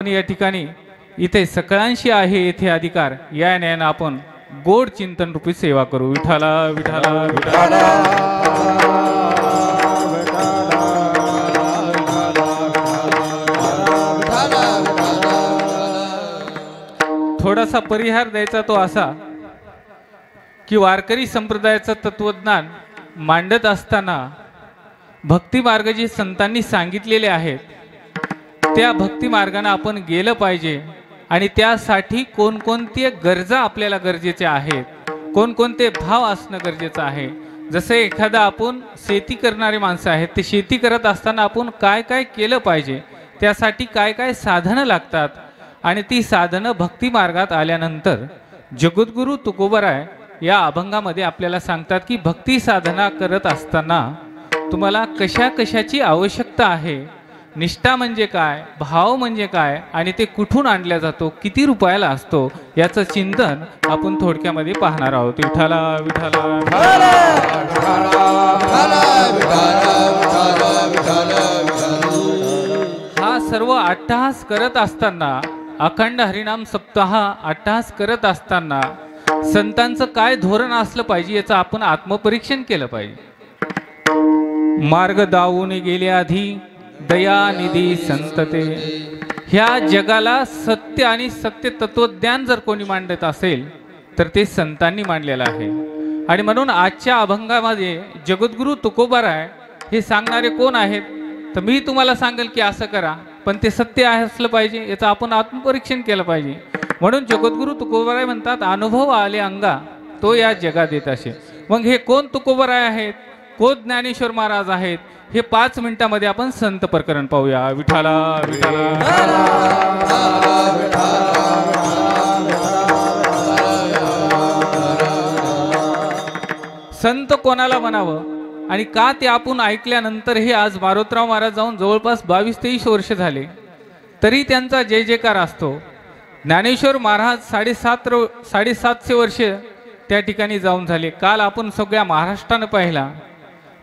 आपण या ठिकाणी इथे सकळांशी आहे येथे अधिकार या न्यायाने आपण गोड चिंतन रूपी सेवा करू. विठाला विठाला विठाला. थोडासा परिहार द्यायचा तो असा की वारकरी संप्रदायाचं तत्वज्ञान मांडत असताना भक्ती मार्ग जे संतांनी सांगितलेले आहेत त्या भक्ती मार्गाने आपण गेलं पाहिजे आणि त्यासाठी कोणकोणत्या गरजा आपल्याला गरजेच्या आहेत, कोणकोणते भाव असणं गरजेचं आहे. जसं एखादा आपण शेती करणारे माणसं आहेत ते शेती करत असताना आपण काय काय केलं पाहिजे, त्यासाठी काय काय साधनं लागतात आणि ती साधनं भक्ती मार्गात आल्यानंतर जगद्गुरु तुकोबराय या अभंगामध्ये आपल्याला सांगतात की भक्ती साधना करत असताना तुम्हाला कशा कशाची आवश्यकता आहे, निष्ठा म्हणजे काय, भाव म्हणजे काय आणि ते कुठून आणला जातो, किती रुपयाला असतो याचं चिंतन आपण थोडक्यामध्ये पाहणार आहोत. विठाला विठाला. हा सर्व अट्टहास करत असताना अखंड हरिनाम सप्ताह अट्टहास करत असताना संतांचं काय धोरण असलं पाहिजे याचं आपण आत्मपरीक्षण केलं पाहिजे. मार्ग दावून गेले आधी दयानिधी संतते. ह्या जगाला सत्य आणि सत्य तत्वज्ञान जर कोणी मांडत असेल तर ते संतांनी मांडलेलं आहे. आणि म्हणून आजच्या अभंगामध्ये जगद्गुरु तुकोबाराय हे सांगणारे कोण आहेत तर मी तुम्हाला सांगेल की असं करा, पण ते सत्य असलं पाहिजे याचं आपण आत्मपरीक्षण केलं पाहिजे. म्हणून जगद्गुरु तुकोबाराय म्हणतात अनुभव आले अंगा तो या जगात येत असे. मग हे कोण तुकोबाराय आहेत, कोण ज्ञानेश्वर महाराज आहेत हे 5 मिनिटांमध्ये आपण संत प्रकरण पाहूया. विठाला विठाला. संत कोणाला म्हणावं आणि का ते आपण ऐकल्यानंतर हे आज मारोतराव महाराज जाऊन जवळपास 22-23 वर्ष झाले तरी त्यांचा जय जयकार असतो. ज्ञानेश्वर महाराज 750 वर्ष त्या ठिकाणी जाऊन झाले. काल आपण सगळ्या महाराष्ट्रानं पाहिला.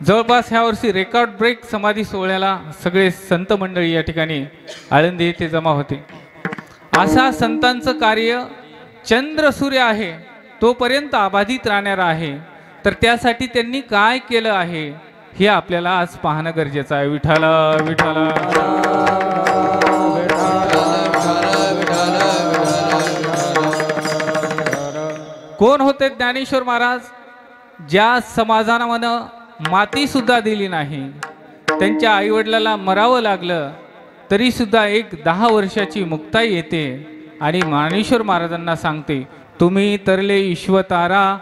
जवळपास ह्या वर्षी रेकॉर्ड ब्रेक समाधी सोहळ्याला सगळे संत मंडळी या ठिकाणी आळंदी येथे जमा होते. असा संतांचं कार्य चंद्र सूर्य आहे तोपर्यंत अबाधित राहणार आहे. तर त्यासाठी त्यांनी काय केलं आहे हे आपल्याला आज पाहणं गरजेचं आहे. विठाला विठाला. कोण होते ज्ञानेश्वर महाराज? ज्या समाजानं माती सुद्धा दिली नाही, त्यांच्या आईवडिलाला मरावं लागलं तरी सुद्धा एक 10 वर्षाची मुक्ताई येते आणि ज्ञानेश्वर महाराजांना सांगते तुम्ही तरले ईश्वतारा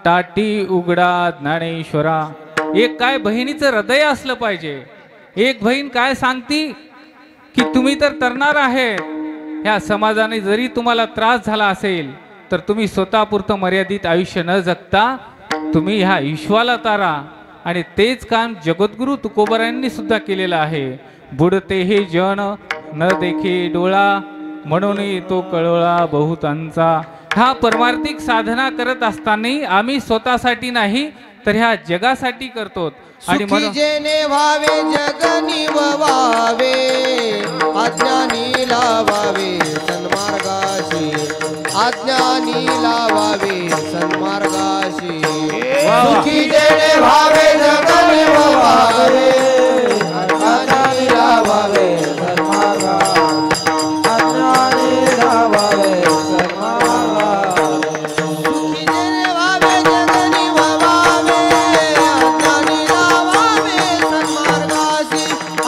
टाटी उघडा ज्ञानेश्वरा. एक काय बहिणीचं हृदय असलं पाहिजे. एक बहीण काय सांगती की तुम्ही तर तरणार आहे, ह्या समाजाने जरी तुम्हाला त्रास झाला असेल तर तुम्ही स्वतःपुरतं मर्यादित आयुष्य न जगता तुम्ही ह्या ईश्वाला तारा. आणि तेच काम जगद्गुरु तुकोबारायांनी सुद्धा केलेलं आहे. बुडते हे जन न देखे डोळा म्हणून तो कळोळा बहुतांचा. हा परमार्थिक साधना करत असताना आम्ही स्वतःसाठी नाही तर ह्या जगासाठी करतो. आणि म्हणून जेने व्हावे जग निववावे अज्ञानी लावावे सन्मार्गाशी अज्ञानी लावावे सन्मार्गाशी. सुखी जेने व्हावे जग निववावे अज्ञानी लावावे सन्मार्गाशी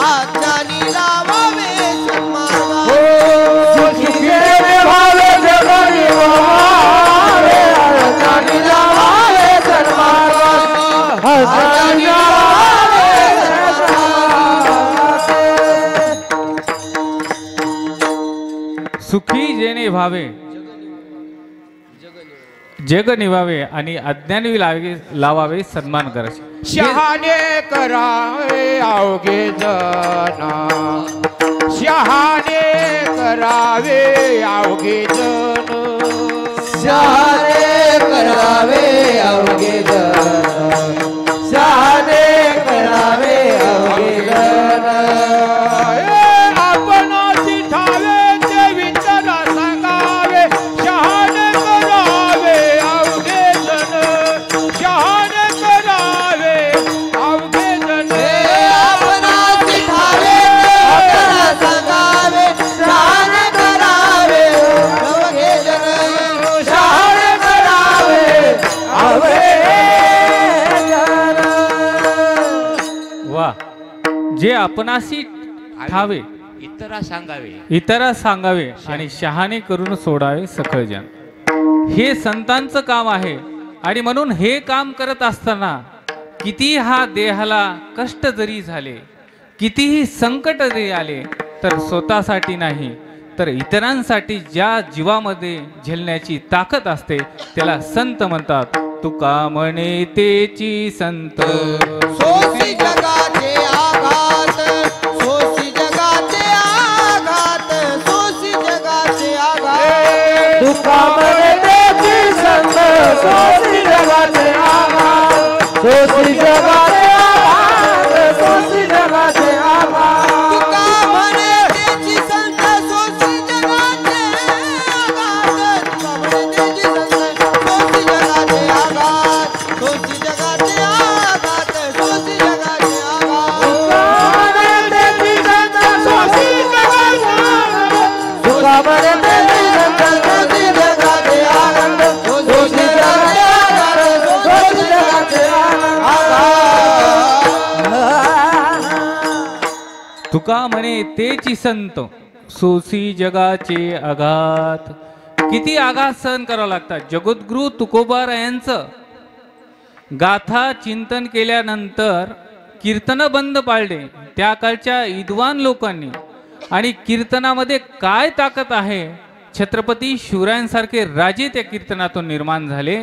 अज्ञानी लावावे सुखी जेने व्हावे जग निवावे आणि अज्ञानी लावावे सन्मान करायचे. शहाणे करावे अवघे जना शहाणे करावे अवघे जन शहाणे करावे अवघे जन शहाणे करावे अवघे जन. आपण ठावे आपणाशी ठावे, इतरा सांगावे. इतरा सांगावे आणि शहाणे करून सोडावे सकळ जन. हे संतांचं काम आहे. आणि म्हणून हे काम करत असताना किती हा देहाला कष्ट जरी झाले, कितीही संकट जरी आले, तर स्वतःसाठी नाही तर इतरांसाठी ज्या जीवामध्ये झेलण्याची ताकद असते त्याला संत म्हणतात. तुका म्हणे तेची संत, सोसी जगाचे आघात, सोसी जगाचे आघात, सोसी जगाचे आघात. तुका म्हणे तेची संत, सोसी जगाचे आघात, सोसी जगाचे आघात, सोसी जगाचे आघात. तुका म्हणे तेची संत, सोसी जगाचे आघात. तुका म्हणे तेची संत, सोसी जगाचे आघात, सोसी जगाचे आघात, सोसी जगाचे आघात. तुका म्हणे तेची संत, सोसी जगाचे आघात, सोसी जगाचे आघात, सोसी जगाचे आघात. तुका म्हणे तेची संत, सोसी जगाचे आघात. किती आघात सहन करावं लागतात. जगद्गुरु तुकोबार यांचं गाथा चिंतन केल्यानंतर कीर्तन बंद पाळले त्या काळच्या विद्वान लोकांनी. आणि कीर्तनामध्ये काय ताकद आहे, छत्रपती शिवरायांसारखे राजे त्या कीर्तनातून निर्माण झाले.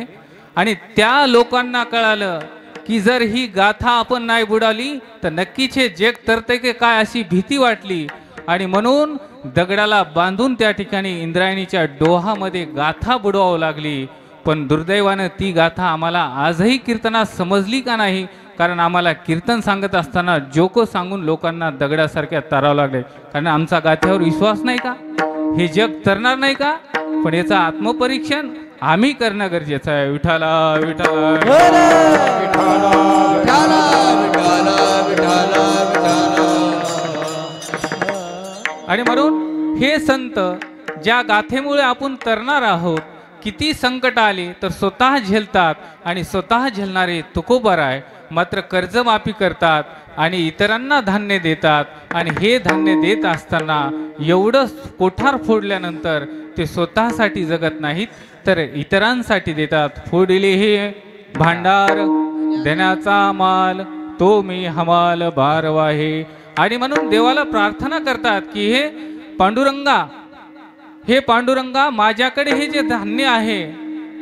आणि त्या लोकांना कळालं की जर ही गाथा आपण नाही बुडाली तर नक्कीच हे जग तरते की काय अशी भीती वाटली. आणि म्हणून दगडाला बांधून त्या ठिकाणी इंद्रायणीच्या डोहामध्ये गाथा बुडवावं लागली. पण दुर्दैवानं ती गाथा आम्हाला आजही कीर्तनात समजली का नाही, कारण आम्हाला कीर्तन सांगत असताना जोको सांगून लोकांना दगडासारख्या तारावं लागले. कारण आमचा गाथ्यावर विश्वास नाही का, हे जग तरणार नाही का. पण याचं आत्मपरीक्षण आम्ही करणं गरजेचं आहे. विठाला विठाला विठाला विठाला विठाला विठाला. आणि म्हणून हे संत ज्या गाथेमुळे आपण तरणार आहोत, किती संकट आले तर स्वतः झेलतात. आणि स्वतः झेलणारे तुकोबाराय मात्र कर्जमाफी करतात आणि इतरांना धान्य देतात. आणि हे धान्य देत असताना एवढं कोठार फोडल्यानंतर ते स्वतःसाठी जगत नाहीत तर इतरांसाठी देतात. फोडिले हे भांडार देण्याचा माल, तो मी हमाल बारवाहे. आणि म्हणून देवाला प्रार्थना करतात की हे पांडुरंगा माझ्याकडे हे जे धान्य आहे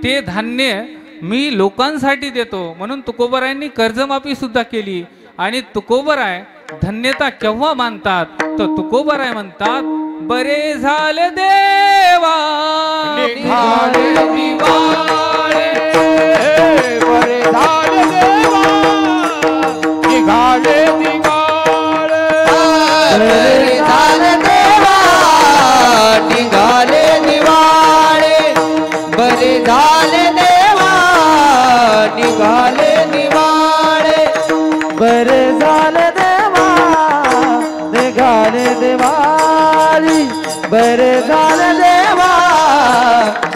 ते धान्य मी लोकांसाठी देतो. म्हणून तुकोबारायांनी कर्जमाफी सुद्धा केली. आणि तुकोबाराय धन्यता केव्हा मानतात तर तुकोबाराय म्हणतात, बरे झाले देवा निघाले दिवाळे, बरे झाले देवा, निघाले दिवाळे. बरे झाले देवा, निघाले दिवाळे. बरे झाले देवा, निघाले दिवाळे. बरे झाले देवा, निघाले दिवाळी. बरे झाले देवा,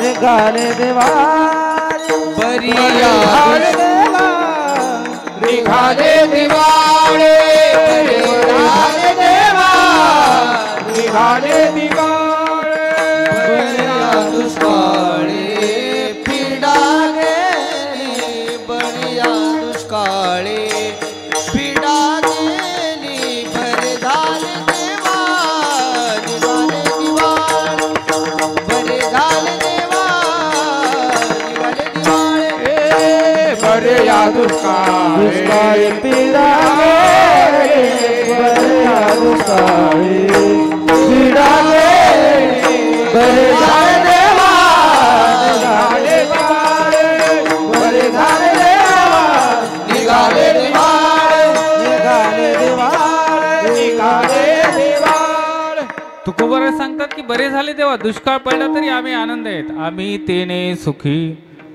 निघाले दिवाळी. बरी झाले देवा, निघाले दिवाळे, झाले देवा, निघाले दिवाळे. बरिया दुष्काळी पीडा गेली. बरिया दुष्काळी पीडा गेली. बरे झाले देवा, निघाले दिवाळे. बरे झाले देवा, निघाले दिवाळे. बरे या दुष्काळे, दुष्काळी पीडा गेली. बरे या दुष्काळी पीडा गेली. बरे झाले देवा, निघाले दिवाळे. बरे झाले देवा, निघाले दिवाळे. निघाले दिवाळे. निघाले दिवाळे. तुकोबाराय सांगतात की बरे झाले तेव्हा दुष्काळ पडला तरी आम्ही आनंद आहेत. आम्ही तेने सुखी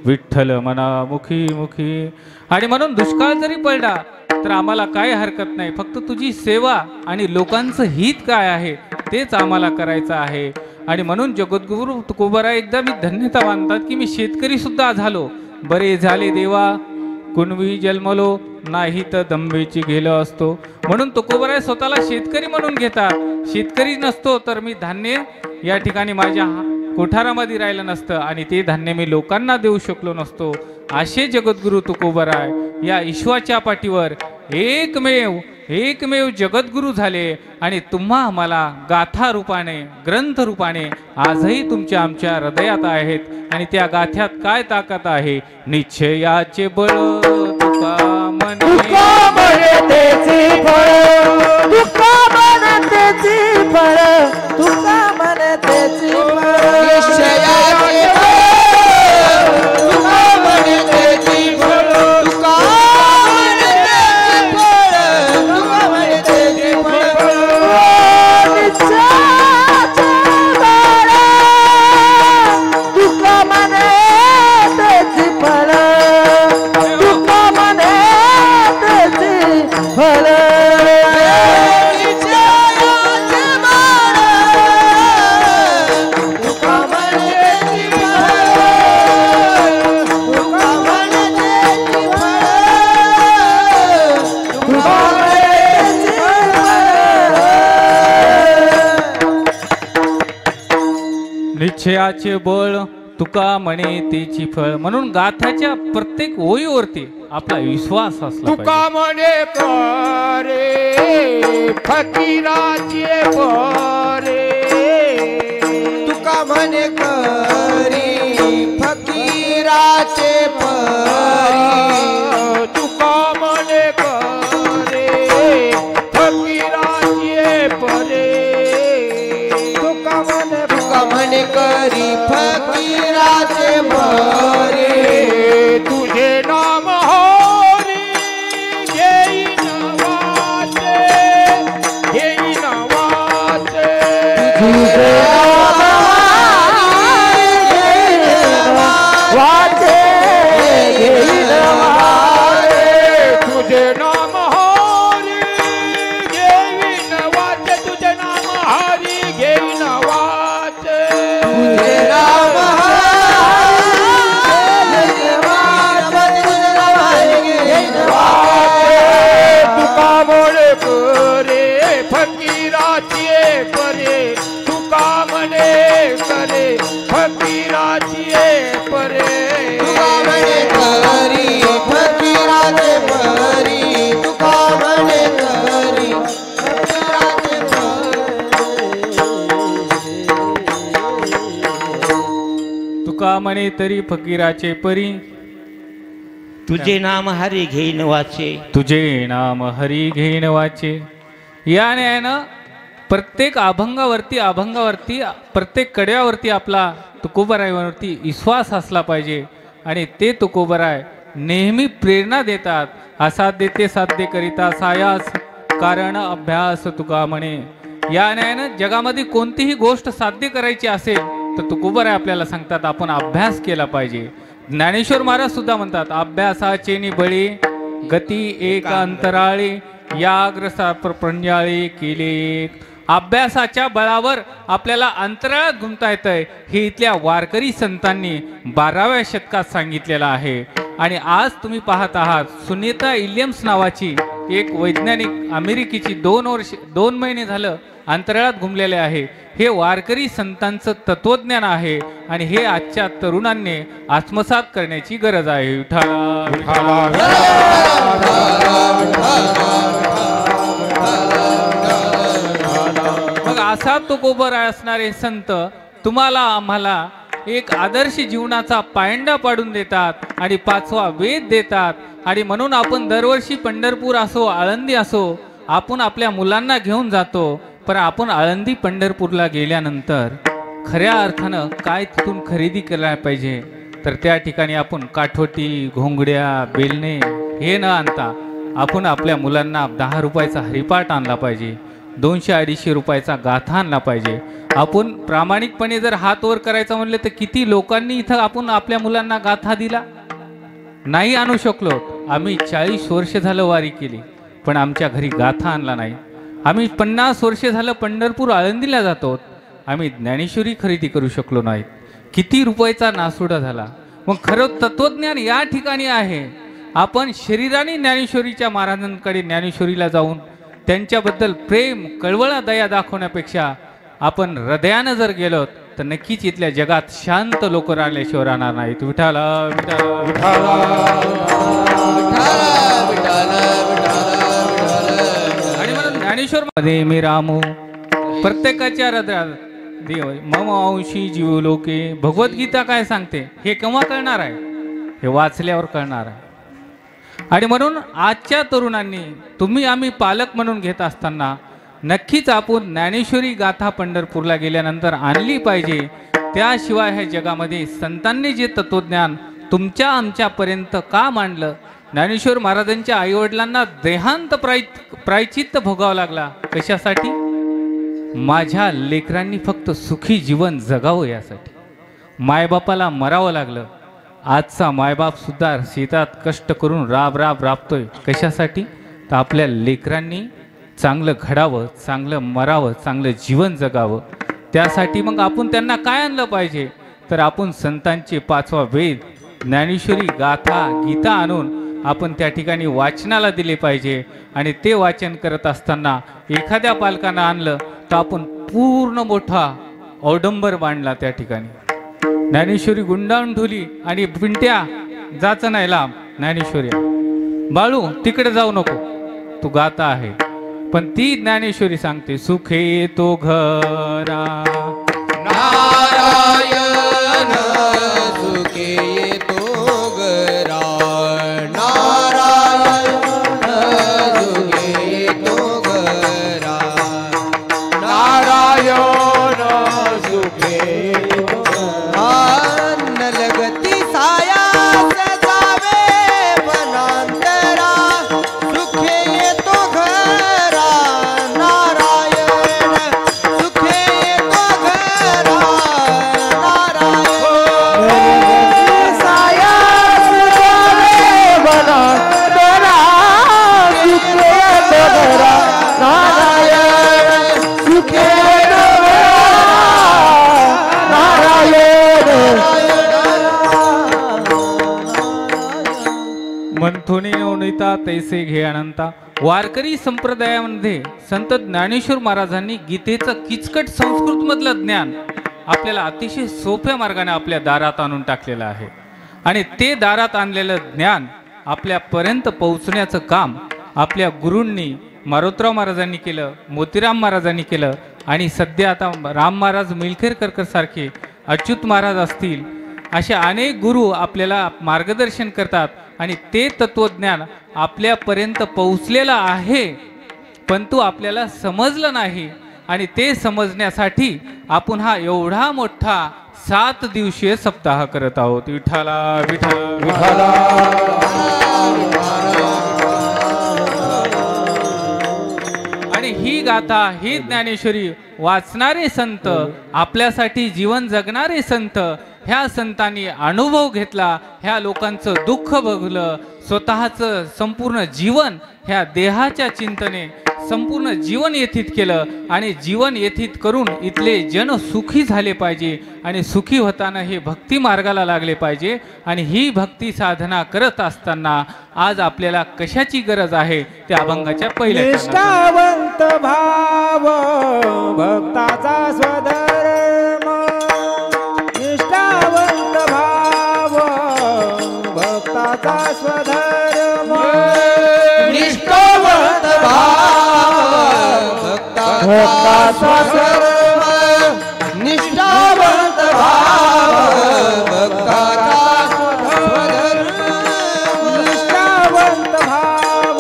विठ्ठल मना मुखी मुखी. आणि म्हणून दुष्काळ जरी पडला तर आम्हाला काय हरकत नाही. फक्त तुझी सेवा आणि लोकांचं हित काय आहे तेच आम्हाला करायचं आहे. आणि म्हणून जगद्गुरु तुकोबाराय एकदा मी धन्यता मानतात की मी शेतकरी सुद्धा झालो. बरे झाले देवा कुणवी जन्मलो नाही तर दंबेची गेलो असतो. म्हणून तुकोबराय स्वतःला शेतकरी म्हणून घेतात. शेतकरी नसतो तर मी धान्य या ठिकाणी माझ्या कोठारामध्ये राहिलं नसतं आणि ते धान्य मी लोकांना देऊ शकलो नसतो. असे जगद्गुरु तुकोबराय या ईश्वाच्या पाठीवर एकमेव जगद्गुरु झाले आणि तुम्हा आम्हाला गाथा रूपाने ग्रंथ रूपाने आजही तुमच्या आमच्या हृदयात आहेत. आणि त्या गाथ्यात काय ताकद आहे? निश्चयाचे बळ तुका म्हणे त्याची फळ तुका म्हणे त्याची फळ तुका म्हणे त्याची फळ निश्चयाचे तुका म्हणे त्याची फळ तुका म्हणे त्याची फळ तुका म्हणे त्याची फळ निश्चयाचे बळ तुका म्हणे त्याची फळ तुका म्हणे त्याची फळ निश्चयाचे बळ तुका म्हणे तेची फळ. म्हणून गाथ्याच्या प्रत्येक ओळीवरती आपला विश्वास असला तुका म्हणे करे फकीराचे बरे तुका म्हणे करी फकीराचे परी तुका म्हणे करे फकीराचे परे तुका म्हणे करी फकीराचे परी तुझे नाम हरी घेईन वाचे घेईन वाचे वाचे घेईन तुझे नाम हरी घेईन वाचे तुझे नाम हरी घेईन वाचे तुझे नाम तुका म्हणे करे फकीराचे परे तुका म्हणे करे फकीराचे परे तुका म्हणे करी फकीराचे परी तुका म्हणे करी फकीराचे तुका म्हणे तरी फकीराचे परी तुझे नाम हरी घेईन वाचे तुझे नाम हरी घेईन वाचे. या न्यायानं प्रत्येक अभंगावरती प्रत्येक कड्यावरती आपला तुकोबरायवरती विश्वास असला पाहिजे. आणि ते तुकोबराय नेहमी प्रेरणा देतात. असाध्य ते साध्य करिता सायास कारण अभ्यास तुका म्हणे. या न्यायानं जगामध्ये कोणतीही गोष्ट साध्य करायची असेल तर तुकोबराय आपल्याला सांगतात आपण अभ्यास केला पाहिजे. ज्ञानेश्वर महाराज सुद्धा म्हणतात अभ्यासाचे निबळी गती एक अंतराळी याग्र प्रंजाळी केले. अभ्यासाच्या बळावर आपल्याला अंतराळात घुमता येतंय हे इथल्या वारकरी संतांनी 12व्या शतकात सांगितलेलं आहे. आणि आज तुम्ही पाहत आहात सुनीता विल्यम्स नावाची एक वैज्ञानिक अमेरिकेची 2 महिने झालं अंतराळात घुमलेले आहे. हे वारकरी संतांचं तत्वज्ञान आहे आणि हे आजच्या तरुणांनी आत्मसात करण्याची गरज आहे. मग असा तुकोबराय असणारे संत तुम्हाला आम्हाला एक आदर्श जीवनाचा पायंडा पाडून देतात आणि 5वा वेद देतात. आणि म्हणून आपण दरवर्षी पंढरपूर असो आळंदी असो आपण आपल्या मुलांना घेऊन जातो. पण आपण आळंदी पंढरपूरला गेल्यानंतर खऱ्या अर्थानं काय तिथून खरेदी करायला पाहिजे तर त्या ठिकाणी आपण काठवटी घोंगड्या बेलणे हे न आणता आपण आपल्या मुलांना 10 रुपयाचा हरिपाठ आणला पाहिजे, 200-250 रुपयाचा गाथा आणला पाहिजे. आपण प्रामाणिकपणे जर हात वर करायचं म्हणलं तर किती लोकांनी इथं आपण आपल्या मुलांना गाथा दिला नाही आणू शकलो. आम्ही 40 वर्ष झालं वारी केली पण आमच्या घरी गाथा आणला नाही. आम्ही 50 वर्ष झालं पंढरपूर आळंदीला जातो आम्ही ज्ञानेश्वरी खरेदी करू शकलो नाहीत. किती रुपयाचा नासुडा झाला. मग खरं तत्वज्ञान या ठिकाणी आहे. आपण शरीराने ज्ञानेश्वरीच्या महाराजांकडे ज्ञानेश्वरीला जाऊन त्यांच्याबद्दल प्रेम कळवळा दया दाखवण्यापेक्षा आपण हृदयानं जर गेलो तर नक्कीच इथल्या जगात शांत लोक राहिल्याशिवाय राहणार नाहीत. विठाला आणि म्हणून ज्ञानेश्वर मध्ये मी रामू प्रत्येकाच्या हृदयात देव मम अंशी जीव लोके. भगवद्गीता काय सांगते हे केव्हा कळणार आहे? हे वाचल्यावर कळणार आहे. आणि म्हणून आजच्या तरुणांनी तुम्ही आम्ही पालक म्हणून घेत असताना नक्कीच आपण ज्ञानेश्वरी गाथा पंढरपूरला गेल्यानंतर आणली पाहिजे. त्याशिवाय ह्या जगामध्ये संतांनी जे तत्वज्ञान तुमच्या आमच्यापर्यंत का मांडलं? ज्ञानेश्वर महाराजांच्या आईवडिलांना देहांत प्रायचित्त भोगावा लागला. कशासाठी? माझ्या लेकरांनी फक्त सुखी जीवन जगावं यासाठी. मायबापाला मरावं लागलं. आजचा मायबाप सुद्धा शेतात कष्ट करून राबतोय. कशासाठी? तर आपल्या लेकरांनी चांगलं घडावं, चांगलं मरावं, चांगलं जीवन जगावं. त्यासाठी मग आपण त्यांना काय आणलं पाहिजे? तर आपण संतांचे 5वा वेद ज्ञानेश्वरी गाथा गीता आणून आपण त्या ठिकाणी वाचनाला दिले पाहिजे. आणि ते वाचन करत असताना एखाद्या पालकानं आणलं तर आपण पूर्ण मोठा औडंबर बांधला त्या ठिकाणी. ज्ञानेश्वरी गुंडाळून ठेवली आणि पिंट्या जाचं नाही लांब, ज्ञानेश्वरी बाळू तिकडे जाऊ नको, तू गाता आहे. पण ती ज्ञानेश्वरी सांगते सुखे तो घरा नारायण सुखे तो घरा. नारायण सुखे तो घरा. नारायण सुखे अन्न लगती सायास जावे वनांतरा. सुखे तो घरा. नारायण सुखे तो घरा. नारायण सायास जावे वनांतरा. सुखे तो घरा. नारायण सुखे तो घरा. नारायण मंथोने नवनीता तैसे घे अनंता. वारकरी संप्रदायामध्ये संत ज्ञानेश्वर महाराजांनी गीतेचं किचकट संस्कृत मधलं ज्ञान आपल्याला अतिशय सोप्या मार्गाने आपल्या दारात आणून टाकलेलं आहे. आणि ते दारात आणलेलं ज्ञान आपल्यापर्यंत पोहोचण्याचं काम आपल्या गुरूंनी मारोतराव महाराजांनी केलं, मोतीराम महाराजांनी केलं. आणि सध्या आता राम महाराज मिलखेरकर सारखे, अच्युत महाराज असतील, असे अनेक गुरु आपल्याला मार्गदर्शन करतात. आणि ते तत्वज्ञान आपल्यापर्यंत पोहोचलेलं आहे, परंतु आपल्याला समजलं नाही. आणि ते समजण्यासाठी आपण हा एवढा मोठा 7 दिवसीय सप्ताह करत आहोत. विठाला विठाला आणि ही गाथा, ही ज्ञानेश्वरी वाचणारे संत, आपल्यासाठी जीवन जगणारे संत, ह्या संतांनी अनुभव घेतला, ह्या लोकांचं दुःख बघलं, स्वतःचं संपूर्ण जीवन ह्या देहाच्या चिंतने संपूर्ण जीवन व्यतीत केलं. आणि जीवन व्यतीत करून इथले जन सुखी झाले पाहिजे. आणि सुखी होताना हे भक्ती मार्गाला लागले पाहिजे. आणि ही भक्ती साधना करत असताना आज आपल्याला कशाची गरज आहे? त्या अभंगाच्या पहिल्या निष्ठावंत भाव भक्ताचा स्वधर्म. निष्ठावंत भाव भक्ताचा स्वधर्म. निष्ठावंत भाव भक्ताचा स्वधर्म. निष्ठावंत भाव भक्ताचा स्वधर्म. निष्ठावंत भाव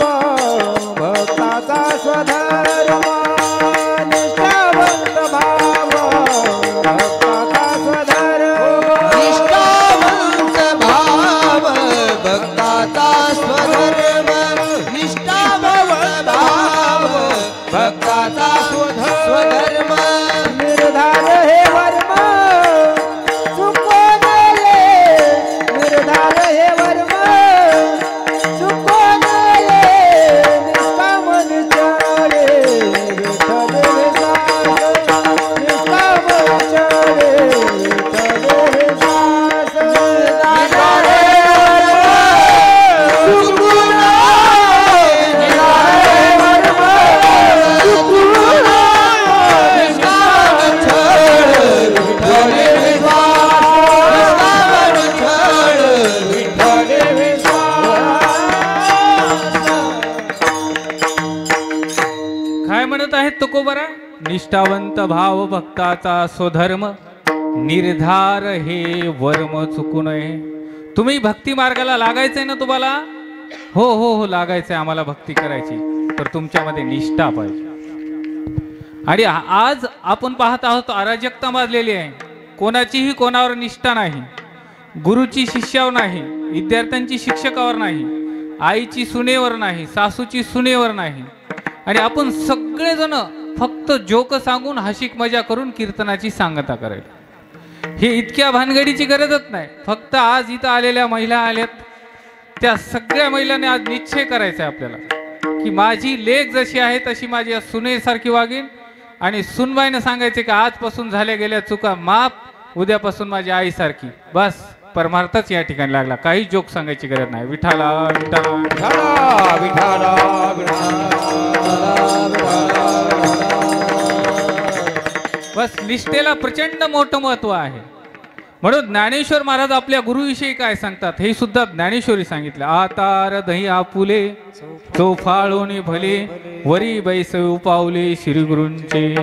भक्ताचा स्वधर्म. निष्ठावंत भाव भक्ताचा स्वधर्म. निष्ठावंत भाव भक्ताचा स्वधर्म. निष्ठावंत भाव भक्ताचा स्वधर्म. निष्ठावंत भाव भक्ताचा स्वधर्म निर्धार हे वर्म चुकू नये. तुम्ही भक्ती मार्गाला लागायचंय ना तुम्हाला? हो हो हो लागायचंय आम्हाला भक्ती करायची, तर तुमच्यामध्ये निष्ठा पाहिजे. आणि आज आपण पाहत आहोत अराजकता माजलेली आहे. कोणाचीही कोणावर निष्ठा नाही, गुरुची शिष्यावर नाही, विद्यार्थ्यांची शिक्षकावर नाही, आईची सुनेवर नाही, सासूची सुनेवर नाही. आणि आपण सगळेजण फक्त जोक सांगून हशिक मजा करून कीर्तनाची सांगता करायला. हे इतक्या भानगडीची गरजच नाही. फक्त आज इथं आलेल्या महिला आल्यात, त्या सगळ्या महिलांनी आज निश्चय करायचा आहे आपल्याला की माझी लेक जशी आहे तशी माझी सुनेसारखी वागीन. आणि सुनबाईनं सांगायचे की आजपासून झाल्या गेल्या चुका माफ, उद्यापासून माझी आईसारखी. बस परमार्थच या ठिकाणी लागला. काही जोक सांगायची गरज नाही. विठाला विठाला विठाला विठाला बस निष्ठेला प्रचंड मोठं महत्व आहे. म्हणून ज्ञानेश्वर महाराज आपल्या गुरुविषयी काय सांगतात हे सुद्धा ज्ञानेश्वरी सांगितलं. आतार दही आपुले तो फाळोनी भले, वरी बैसऊ पावले श्री गुरूंचे.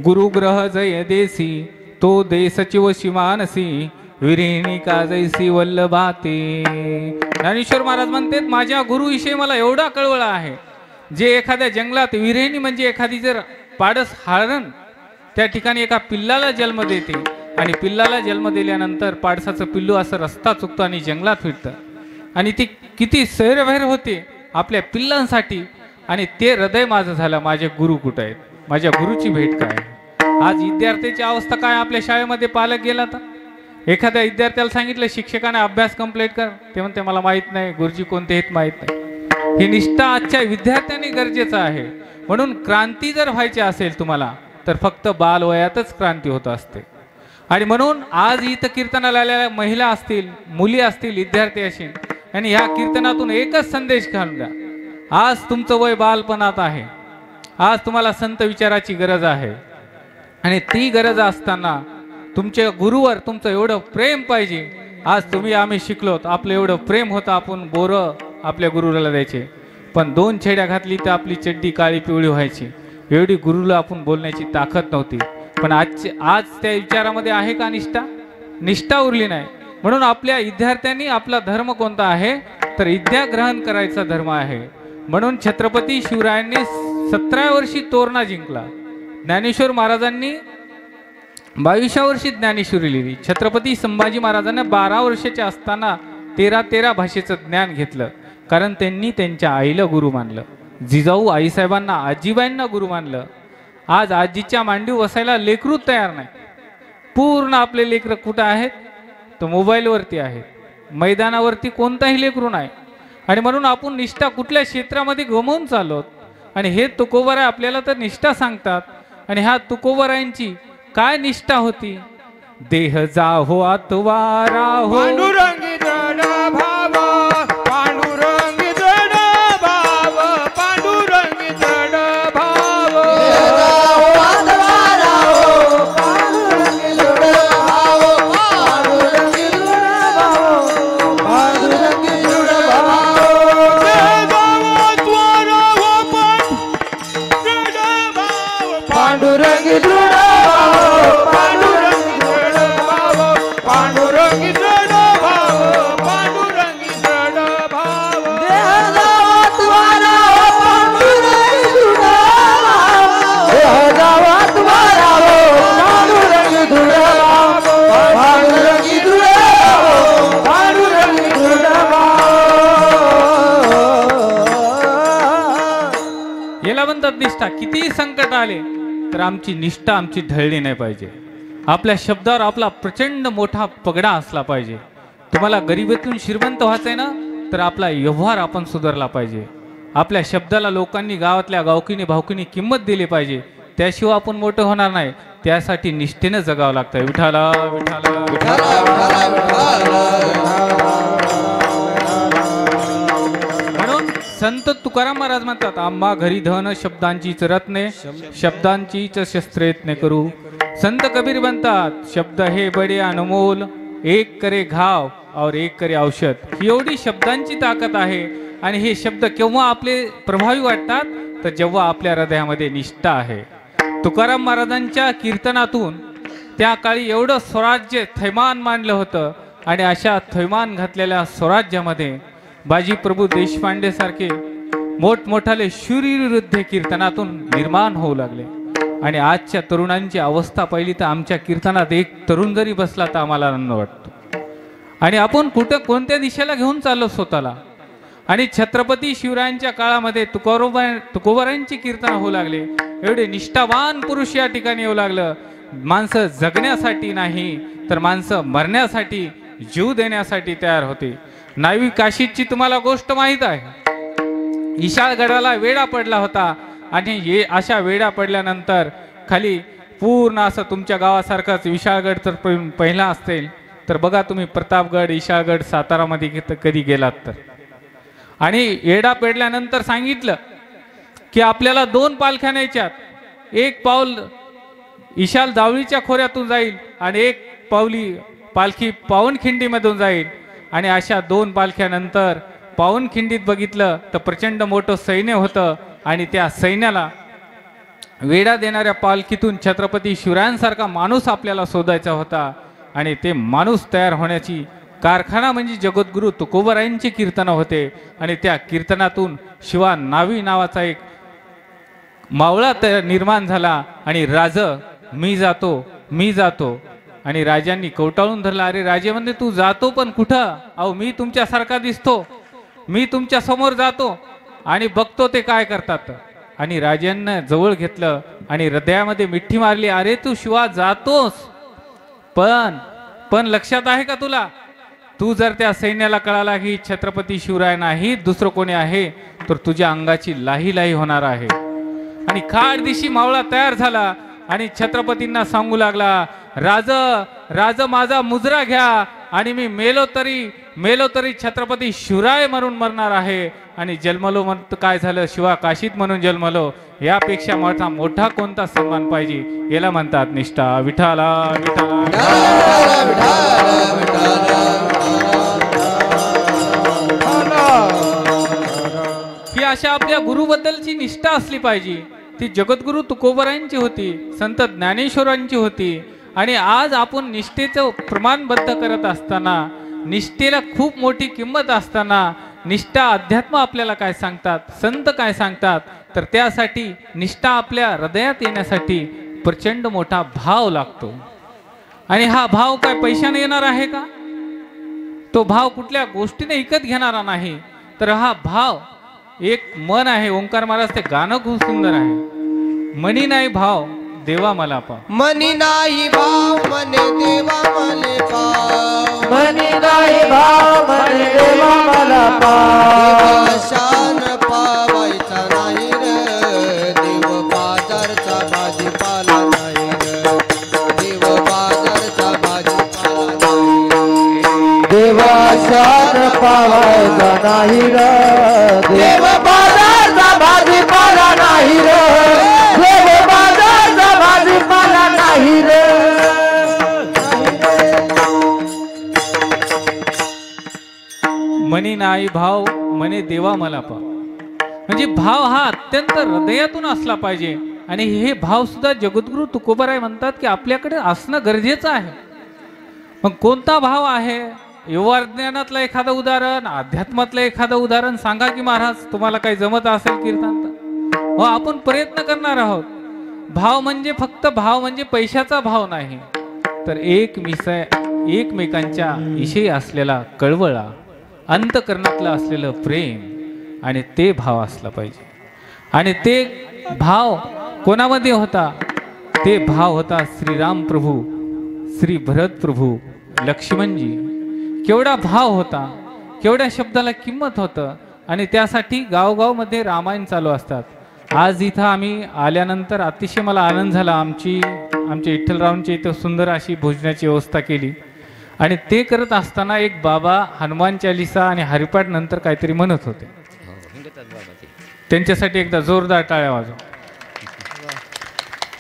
गुरुग्रह जय देसी तो देसचिव शिमानसी, विरेणी का जैसी वल्लभाते. ज्ञानेश्वर महाराज म्हणतात माझ्या गुरुविषयी मला एवढा कळवळा आहे, जे एखाद्या जंगलात विरेणी म्हणजे एखादी जर पाडस हारण त्या ठिकाणी एका पिल्लाला जन्म देते आणि पिल्लाला जन्म दिल्यानंतर पाडसाचं पिल्लू असं रस्ता चुकतं आणि जंगलात फिरतं आणि ती किती सैरभैर होते आपल्या पिल्लांसाठी. आणि ते हृदय माझं झालं, माझे गुरु कुठं आहेत, माझ्या गुरुची भेट काय. आज विद्यार्थ्याची अवस्था काय? आपल्या शाळेमध्ये पालक गेला तर एखाद्या विद्यार्थ्याला सांगितलं शिक्षकाने अभ्यास कंप्लीट कर, ते म्हणते मला माहीत नाही, गुरुजी कोणते हेत माहीत नाही. ही निष्ठा आजच्या विद्यार्थ्यांनी गरजेचं आहे. म्हणून क्रांती जर व्हायची असेल तुम्हाला तर फक्त बालवयातच क्रांती होत असते. आणि म्हणून आज इथं कीर्तनाला आलेल्या महिला असतील, मुली असतील, विद्यार्थी असतील, आणि ह्या कीर्तनातून एकच संदेश घालून द्या. आज तुमचं वय बालपणात आहे, आज तुम्हाला संत विचाराची गरज आहे. आणि ती गरज असताना तुमच्या गुरुवर तुमचं एवढं प्रेम पाहिजे. आज तुम्ही आम्ही शिकलोत, आपलं एवढं प्रेम होतं, आपण बोरं आपल्या गुरुला द्यायचे, पण 2 छेड्या घातली तर आपली चड्डी काळी पिवळी व्हायची. एवढी गुरुला आपण बोलण्याची ताकद नव्हती. पण आज त्या विचारामध्ये आहे का निष्ठा? निष्ठा उरली नाही. म्हणून आपल्या विद्यार्थ्यांनी आपला धर्म कोणता आहे तर विद्या ग्रहण करायचा धर्म आहे. म्हणून छत्रपती शिवरायांनी 17व्या वर्षी तोरणा जिंकला. ज्ञानेश्वर महाराजांनी 22व्या वर्षी ज्ञानेश्वरी लिहिली. छत्रपती संभाजी महाराजांना 12 वर्षाचे असताना 13 भाषेचं ज्ञान घेतलं, कारण त्यांनी त्यांच्या आईला गुरु मानलं. जिजाऊ आईसाहेबांना आजीबाईंना गुरु मानलं. आज आजीच्या मांडीव बसायला लेकरू तयार नाही. पूर्ण आपले लेकरं कुठं आहेत तर मोबाईलवरती आहेत, मैदानावरती कोणताही लेकरू नाही. आणि म्हणून आपण निष्ठा कुठल्या क्षेत्रामध्ये गमवून चाललोत. आणि हे तुकोबाराय आपल्याला तर निष्ठा सांगतात. आणि ह्या तुकोबारायांची काय निष्ठा होती? देह जाहो आत्वारा हो, पांडुरंगी जड भाव, पांडुरंगी जड भाव, पांडुरंगी जड भाव. पांडुरंगी दृढ भाव, पांडुरंगी जड भाव, पांडुरंगी जड भाव, पांडुरंगी जड भाव. देह जावा तुम्हारा हो, पांडुरंगी दृढ भाव. देह जावा तुम्हारा हो, पांडुरंगी दृढ भाव, पांडुरंगी दृढ भाव, पांडुरंगी दृढ भाव. याला म्हणतात निष्ठा. कितीही संकट आले तर आमची निष्ठा आमची ढळली नाही पाहिजे. आपल्या शब्दावर आपला प्रचंड मोठा पगडा असला पाहिजे. तुम्हाला गरिबीतून श्रीमंत व्हायचंय ना तर आपला व्यवहार आपण सुधारला पाहिजे. आपल्या शब्दाला लोकांनी गावातल्या गावकीने भावकीने किंमत दिली पाहिजे. त्याशिवाय आपण मोठं होणार नाही. त्यासाठी निष्ठेनं जगावं लागतं. विठाला विठाला म्हणून संत तुकाराम महाराज म्हणतात आम्हा घरी धन शब्दांचीच रत्ने, शब्दांचीच शस्त्रेत्ने करू. संत कबीर म्हणतात शब्द हे बडे अनमोल, एक करे घाव और एक करे औषध. ही एवढी शब्दांची ताकद आहे. आणि हे शब्द केव्हा आपले प्रभावी वाटतात तर जेव्हा आपल्या हृदयामध्ये निष्ठा आहे. तुकाराम महाराजांच्या कीर्तनातून त्या काळी एवढं स्वराज्य थैमान मानलं होतं आणि अशा थैमान घातलेल्या स्वराज्यामध्ये बाजीप्रभू देशपांडे सारखे मोठमोठाले शूरविरुद्ध कीर्तनातून निर्माण होऊ लागले. आणि आजच्या तरुणांची अवस्था पाहिली तर आमच्या कीर्तनात एक तरुण जरी बसला तर आम्हाला आनंद वाटतो. आणि आपण कोणत्या दिशेला घेऊन चाललो स्वतःला. आणि छत्रपती शिवरायांच्या काळामध्ये तुकोबारांची कीर्तन होऊ लागले. एवढे निष्ठावान पुरुष या ठिकाणी येऊ लागलं. माणसं जगण्यासाठी नाही तर माणसं मरण्यासाठी जीव देण्यासाठी तयार होते. नावी काशीची तुम्हाला गोष्ट माहीत आहे. विशाळगडाला वेढा पडला होता आणि अशा वेढा पडल्यानंतर खाली पूर्ण असं तुमच्या गावासारखाच विशाळगड तर पहिला असेल तर बघा तुम्ही प्रतापगड विशाळगड सातारामध्ये कधी गेलात तर. आणि वेढा पेडल्यानंतर सांगितलं की आपल्याला 2 पालख्या न्यायच्यात. एक पाऊल विशाल जावळीच्या खोऱ्यातून जाईल आणि एक पालखी पावनखिंडीमधून जाईल. आणि अशा 2 पालख्यानंतर पावनखिंडीत बघितलं तर प्रचंड मोठं सैन्य होतं आणि त्या सैन्याला वेढा देणाऱ्या पालखीतून छत्रपती शिवरायांसारखा माणूस आपल्याला शोधायचा होता. आणि ते माणूस तयार होण्याची कारखाना म्हणजे जगद्गुरु तुकोबारायांची कीर्तनं होते. आणि त्या कीर्तनातून शिवा नावी नावाचा एक मावळा निर्माण झाला. आणि राज मी जातो आणि राजांनी कवटाळून धरला. अरे राजे म्हणजे तू जातो पण कुठं? अहो मी तुमच्यासारखा दिसतो, मी तुमच्या समोर जातो आणि बघतो ते काय करतात. आणि राजांना जवळ घेतलं आणि हृदयामध्ये मिठी मारली. अरे तू शिवा जातोस पण लक्षात आहे का तुला? तू जर त्या सैन्याला कळाला की छत्रपती शिवराय नाही दुसरं कोणी आहे तर तुझ्या अंगाची लाही होणार आहे. आणि खाड दिशी मावळा तयार झाला आणि छत्रपतींना सांगू लागला, राज माझा मुजरा घ्या आणि मी मेलो तरी छत्रपती शिवराय म्हणून मरणार आहे. आणि जन्मलो म्हणतो काय झालं? शिवा काशीत म्हणून जन्मलो. यापेक्षा मोठा कोणता सन्मान पाहिजे? याला म्हणतात निष्ठा. विठाला ही अशा आपल्या गुरुबद्दलची निष्ठा असली पाहिजे. ती जगद्गुरु तुकोबारायांची होती, संत ज्ञानेश्वरांची होती. आणि आज आपण निष्ठेचं प्रमाणबद्ध करत असताना, निष्ठेला खूप मोठी किंमत असताना, निष्ठा अध्यात्म आपल्याला काय सांगतात, संत काय सांगतात, तर त्यासाठी निष्ठा आपल्या हृदयात येण्यासाठी प्रचंड मोठा भाव लागतो. आणि हा भाव काय पैशाने येणार आहे का? तो भाव कुठल्या गोष्टीने विकत घेणारा नाही. तर हा भाव एक मन आहे. ओंकार महाराज ते गाणं खूप सुंदर आहे. मनी नाही भाव देवा मला पा. मनी नाही भाव मने देवा मले पाव. मनी नाही भाव मने देवा मला पाव. शान पावायचा नाही रे देव बाजारचा भाजीपाला नाही रे. देव बाजारचा भाजीपाला नाही. देवा शान पावायचा नाही रे. देव बाजारचा भाजीपाला नाही रे. देव बाजारचा भाजीपाला नाही रे. मनी नाही भाव मने देवा मला पा. म्हणजे भाव हा अत्यंत हृदयातून असला पाहिजे. आणि हे भाव सुद्धा जगद्गुरु तुकोबाराय म्हणतात की आपल्याकडे असणं गरजेचं आहे. मग कोणता भाव आहे? व्यवहार ज्ञानातलं एखादं उदाहरण, अध्यात्मातलं एखादं उदाहरण सांगा की महाराज, तुम्हाला काही जमत असेल कीर्तन तर. हो, आपण प्रयत्न करणार आहोत. भाव म्हणजे फक्त भाव म्हणजे पैशाचा भाव नाही, तर एकमेकांच्या विषयी असलेला कळवळा, अंतकरणातलं असलेलं प्रेम आणि ते भाव असला पाहिजे. आणि ते भाव कोणामध्ये होता? ते भाव होता श्रीराम प्रभू, श्री भरत प्रभू, लक्ष्मणजी. केवढा भाव होता, केवढ्या शब्दाला किंमत होतं. आणि त्यासाठी गावगावमध्ये रामायण चालू असतात. आज इथं आम्ही आल्यानंतर अतिशय मला आनंद झाला. आमच्या विठ्ठलरावांच्या इथं सुंदर अशी भोजनाची व्यवस्था केली. आणि ते करत असताना एक बाबा हनुमान चालिसा आणि हरिपाठ नंतर काहीतरी म्हणत होते. त्यांच्यासाठी एकदा जोरदार टाळ्या वाजवा.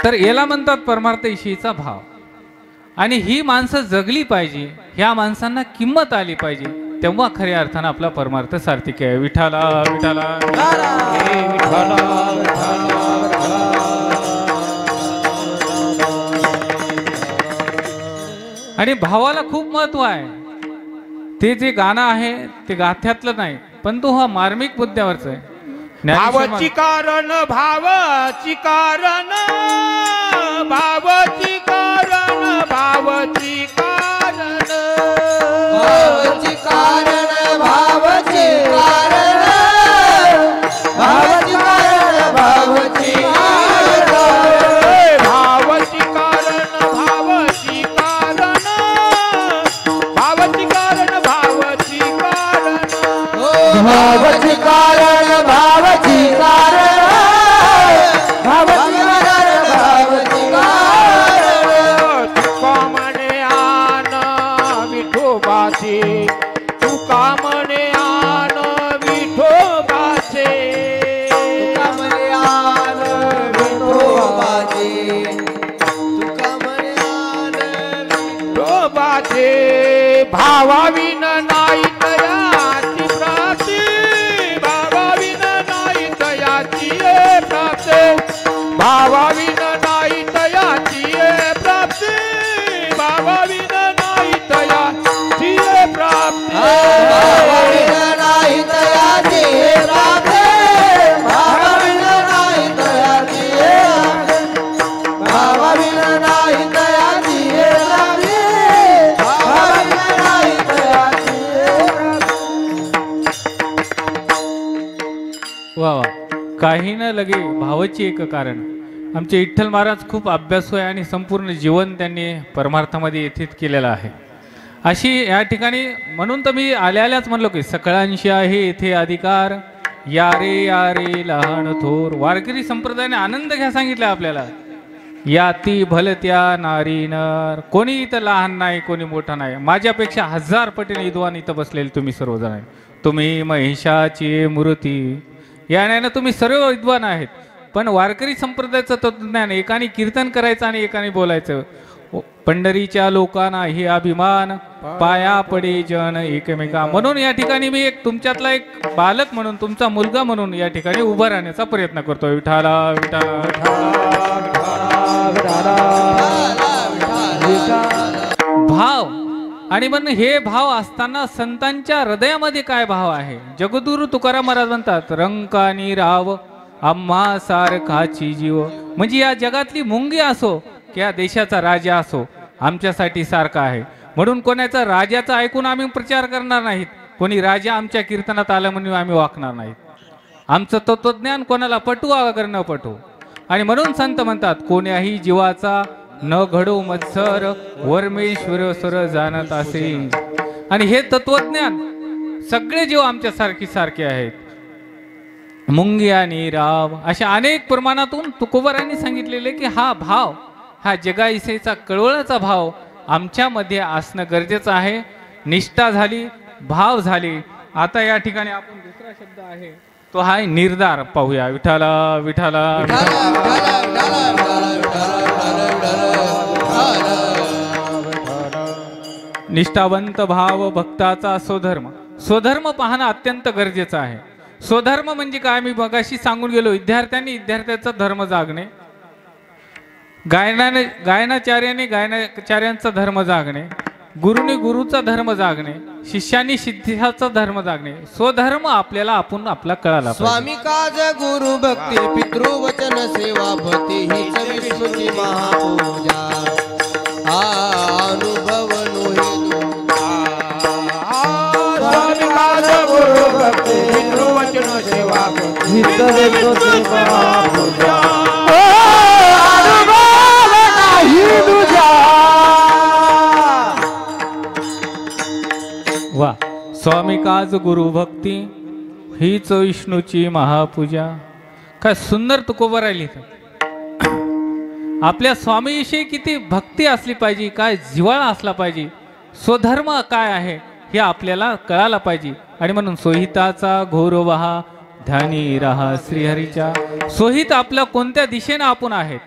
तर याला म्हणतात परमार्थ विषयीचा भाव. आणि ही माणसं जगली पाहिजे, ह्या माणसांना किंमत आली पाहिजे, तेव्हा खऱ्या अर्थानं आपला परमार्थ सार्थिक आहे. विठाला विठाला विठाला. आणि भावाला खूप महत्व आहे. ते जे गाणं आहे ते गाथ्यातलं नाही, पण तो हा मार्मिक मुद्द्यावरच आहे. ज्ञानेश्वर भावची कारण भावची कारण भावची कारण भावची कारण भावची कारण भावची कारण भावची कारण भावची भावची कारण भावची कारण भावची कारण भावची कारण भावची कारण भावची कारण भावची कारण भावची कारण तुका म्हणे आन विठोबाचे तुका म्हणे आन विठोबाचे तुका म्हणे आन विठोबाचे तुका म्हणे आन विठोबाचे भावाविन नाही तयाची प्राप्ती भावाविन नाही तयाची प्राप्ती भावाविन नाही तयाची प्राप्ती भावाविन नाही तयाची प्राप्ती भावाविन नाही तयाची प्राप्ती भावाविन नाही तयाची भावाविन नाही तयाची प्राप्ती भावाविन नाही तयाची वा वा. काही न लगे भावाची एक कारण. आमचे विठ्ठल महाराज खूप अभ्यासू आहे आणि संपूर्ण जीवन त्यांनी परमार्थामध्ये येथेच केलेलं आहे. अशी या ठिकाणी म्हणून तर मी आल्याच म्हणलो की सकळांशी आहे येथे अधिकार, या रे लहान थोर. वारकरी संप्रदायाने आनंद घ्या सांगितलं आपल्याला. याती भलत्या नारी नर. कोणी इथं लहान नाही, कोणी मोठा नाही. माझ्यापेक्षा 1000 पटीने विद्वान इथं बसलेले तुम्ही सर्वजण आहे. तुम्ही महिषाची मूर्ती. याने तुम्ही सर्व विद्वान आहेत. पण वारकरी संप्रदायाचं तत्वज्ञान एकाने कीर्तन करायचं आणि एकाने बोलायचं. पंढरीच्या लोकांना हे अभिमान, पाया पडे जन एकमेका. म्हणून या ठिकाणी मी एक तुमच्यातला एक बालक म्हणून, तुमचा मुलगा म्हणून या ठिकाणी उभा राहण्याचा प्रयत्न करतोय. विठाला भाव. आणि म्हणून हे भाव असताना संतांच्या हृदयामध्ये काय भाव आहे. जगद्गुरु तुकाराम महाराज म्हणतात, रंकानी राव आम्हा सारखाची जीव. म्हणजे या जगातली मुंगी असो की या देशाचा राजा असो, आमच्यासाठी सारखा आहे. म्हणून कोणाचा राजाचा ऐकून आम्ही प्रचार करणार नाहीत. कोणी राजा आमच्या कीर्तनात आला म्हणून आम्ही वाकणार नाहीत. आमचं तत्वज्ञान कोणाला पटू अगर न पटू. आणि म्हणून संत म्हणतात, कोण्याही जीवाचा न घडो मत्सर वर्मेश्वर स्वर जाणत असे. आणि हे तत्वज्ञान सगळे जीव आमच्या सारखे आहेत. मुंगी आणि राव अशा अनेक प्रमाणातून तुकोबारांनी सांगितलेले की हा भाव, हा जगाविषयीचा कळवळाचा भाव आमच्यामध्ये असणं गरजेचं आहे. निष्ठा झाली, भाव झाली. आता या ठिकाणी आपण दुसरा शब्द आहे तो हा निर्धार पाहूया. विठाला विठाला निष्ठावंत भाव भक्ताचा स्वधर्म. स्वधर्म पाहणं अत्यंत गरजेचं आहे. स्वधर्म म्हणजे काय, मी मगाशी सांगून गेलो. विद्यार्थ्याचा धर्म जागणे, गायनाचार्याने गायनाचार्यांचा धर्म जागणे, गुरुने गुरुचा धर्म जागणे, शिष्यानी सिद्धाचा धर्म जागणे. स्वधर्म आपल्याला आपण आपला कळाला पाहिजे. स्वामी काज गुरु भक्ती पितृवचन सेवा भक्ती हीच विष्णूची महापूजा. अनुभव स्वामी काज गुरु भक्ती पितृवचन सेवा भक्ती वा. स्वामी काज गुरु भक्ती हीच विष्णूची महापूजा. काय सुंदर तुकोबा राहिली. आपल्या स्वामीविषयी किती भक्ती असली पाहिजे, काय जिव्हाळा असला पाहिजे, स्वधर्म काय आहे हे आपल्याला कळायला पाहिजे. आणि म्हणून सोहिताचा घोर वहा ध्यानी राहा श्रीहरीच्या. सोहित आपल्या कोणत्या दिशेनं आपण आहेत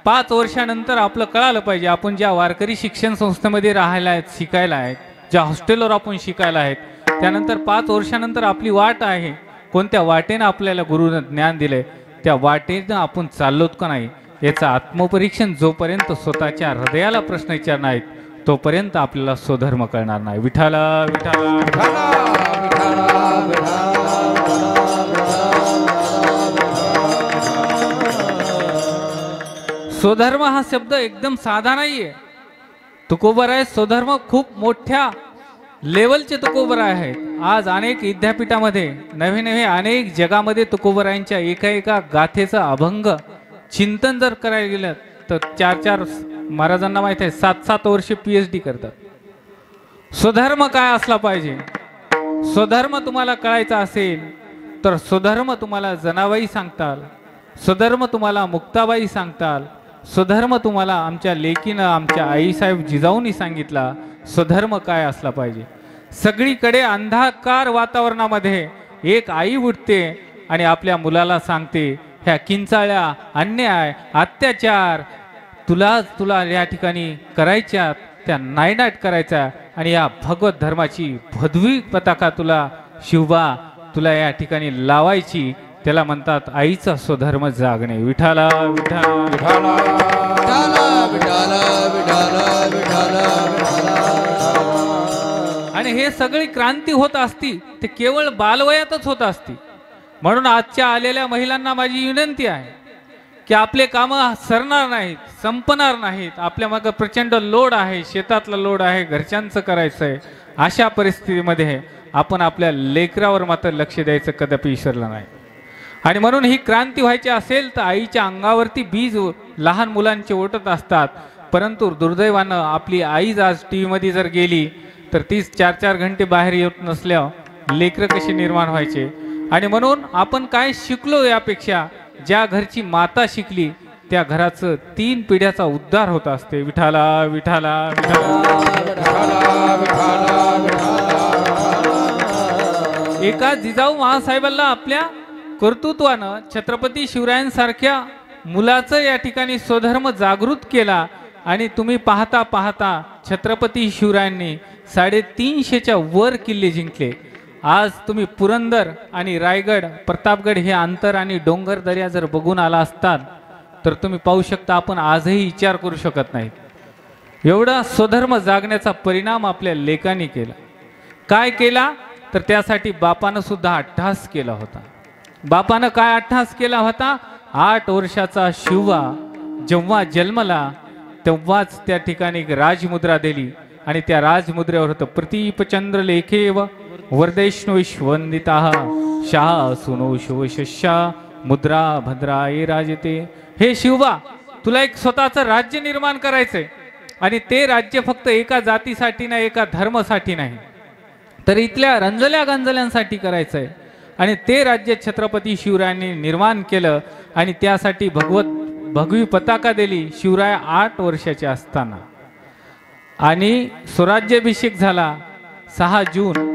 5 वर्षानंतर आपलं कळालं पाहिजे. आपण ज्या वारकरी शिक्षण संस्थेमध्ये राहायला आहेत, शिकायला आहेत, ज्या हॉस्टेलवर आपण शिकायला आहेत, त्यानंतर 5 वर्षानंतर आपली वाट आहे, कोणत्या वाटेनं आपल्याला गुरुनं ज्ञान दिलंय त्या वाटेनं आपण चाललोत का नाही याचं आत्मपरीक्षण जोपर्यंत स्वतःच्या हृदयाला प्रश्न विचार नाहीत तोपर्यंत आपल्याला स्वधर्म कळणार नाही. विठाला विठाला स्वधर्म हा शब्द एकदम साधा नाहीये. तुकोबराय स्वधर्म खूप मोठ्या लेवलचे तुकोबराय आहेत. आज अनेक विद्यापीठामध्ये नवे नवे अनेक जगामध्ये तुकोबरायांच्या एका एका गाथेचं अभंग चिंतन जर करायला गेलं तर 4-4 महाराजांना माहित आहे 7-7 वर्ष PhD करतात. स्वधर्म काय असला पाहिजे? स्वधर्म तुम्हाला कळायचा असेल तर स्वधर्म तुम्हाला जनाबाई सांगताल, स्वधर्म तुम्हाला मुक्ताबाई सांगताल, स्वधर्म तुम्हाला आमच्या लेकीनं आमच्या आईसाहेब जिजाऊंनी सांगितला. स्वधर्म काय असला पाहिजे? सगळीकडे अंधाकार वातावरणामध्ये एक आई उठते आणि आपल्या मुलाला सांगते, ह्या किंचाळ्या, अन्याय, अत्याचार तुला या ठिकाणी करायच्या, त्या नायनाट करायच्या आणि या भगवत धर्माची भदवी पताका तुला शिवबा तुला या ठिकाणी लावायची. त्याला म्हणतात आईचा स्वधर्म जागणे. विठाला विठाला विठाला विठाला विठाला विठाला. आणि हे सगळी क्रांती होत असती ते केवळ बालवयातच होत असती. म्हणून आजच्या आलेल्या महिलांना माझी विनंती आहे की आपले कामं सरणार नाहीत, संपणार नाहीत. आपल्या मागे प्रचंड लोड आहे, शेतातला लोड आहे, घरच्यांचं करायचं आहे. अशा परिस्थितीमध्ये आपण आपल्या लेकरावर मात्र लक्ष द्यायचं कदापि विसरलं नाही. आणि म्हणून ही क्रांती व्हायची असेल तर आईच्या अंगावरती बीज लहान मुलांचे ओटत असतात. परंतु दुर्दैवानं आपली आईच आज TV मध्ये जर गेली तर तीच 4-4 घंटे बाहेर येत नसल्यावर लेकरं कसे निर्माण व्हायचे? आणि म्हणून आपण काय शिकलो यापेक्षा ज्या घरची माता शिकली त्या घराचं 3 पिढ्याचा उद्धार होत असते. विठाला विठाला एका जिजाऊ महासाहेबांना आपल्या कर्तृत्वानं छत्रपती शिवरायांसारख्या मुलाचं या ठिकाणी स्वधर्म जागृत केला. आणि तुम्ही पाहता पाहता छत्रपती शिवरायांनी 350च्या वर किल्ले जिंकले. आज तुम्ही पुरंदर आणि रायगड, प्रतापगड हे अंतर आणि डोंगर दर्या जर बघून आला असतात तर तुम्ही पाहू शकता आपण आजही विचार करू शकत नाही. एवढा स्वधर्म जागण्याचा परिणाम आपल्या लेकांनी केला. काय केला तर त्यासाठी बापानं सुद्धा अट्टहास केला होता. बापानं काय अट्टहास केला होता? 8 वर्षाचा शिवबा जेव्हा जन्मला तेव्हाच त्या ठिकाणी एक राजमुद्रा दिली आणि त्या राजमुद्रेवर होतं प्रतीपचंद्र लेखेव वरदैष्णविश्वंदिता शाह सुनो शिवशस्या मुद्रा भद्राये राजते. हे शिवबा तुला एक स्वतःचं राज्य निर्माण करायचंय आणि ते राज्य फक्त एका जातीसाठी नाही, एका धर्मासाठी नाही, तर इथल्या रंजल्या गंजल्यांसाठी करायचंय. आणि ते राज्य छत्रपती शिवरायांनी निर्माण केलं आणि त्यासाठी भगवी पताका दिली शिवराय 8 वर्षाचे असताना. आणि स्वराज्याभिषेक झाला 6 जून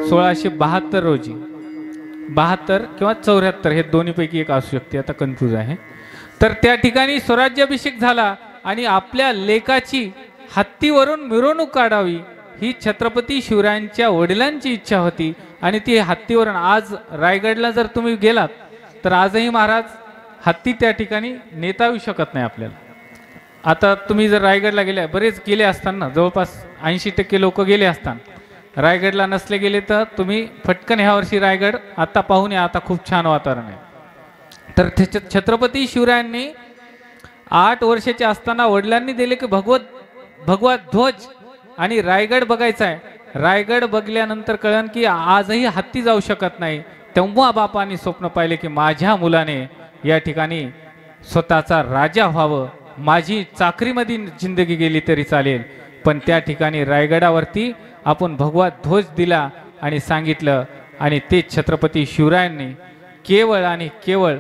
1672 रोजी. 72 किंवा 74 हे दोन्हीपैकी एक असू शकते, आता कन्फ्यूज आहे. तर त्या ठिकाणी स्वराज्याभिषेक झाला आणि आपल्या लेकाची हत्तीवरून मिरवणूक काढावी ही छत्रपती शिवरायांच्या वडिलांची इच्छा होती. आणि ती हत्तीवरून आज रायगडला जर तुम्ही गेलात तर आजही महाराज हत्ती त्या ठिकाणी नेता येऊ शकत नाही आपल्याला. आता तुम्ही जर रायगडला गेले, बरेच गेले असताना जवळपास 80% लोक गेले असताना, रायगडला नसले गेले तर तुम्ही फटकन ह्या वर्षी रायगड आता पाहून या. आता खूप छान वातावरण आहे. तर छत्रपती शिवरायांनी 8 वर्षाचे असताना वडिलांनी दिले की भगवा ध्वज आणि रायगड बघायचा आहे. रायगड बघल्यानंतर कळलं की आजही हत्ती जाऊ शकत नाही. तेव्हा बापांनी स्वप्न पाहिले की माझ्या मुलाने या ठिकाणी स्वतःचा राजा व्हावं. माझी चाकरीमध्ये जिंदगी गेली तरी चालेल, पण त्या ठिकाणी रायगडावरती आपण भगवा ध्वज दिला आणि सांगितलं. आणि ते छत्रपती शिवरायांनी केवळ आणि केवळ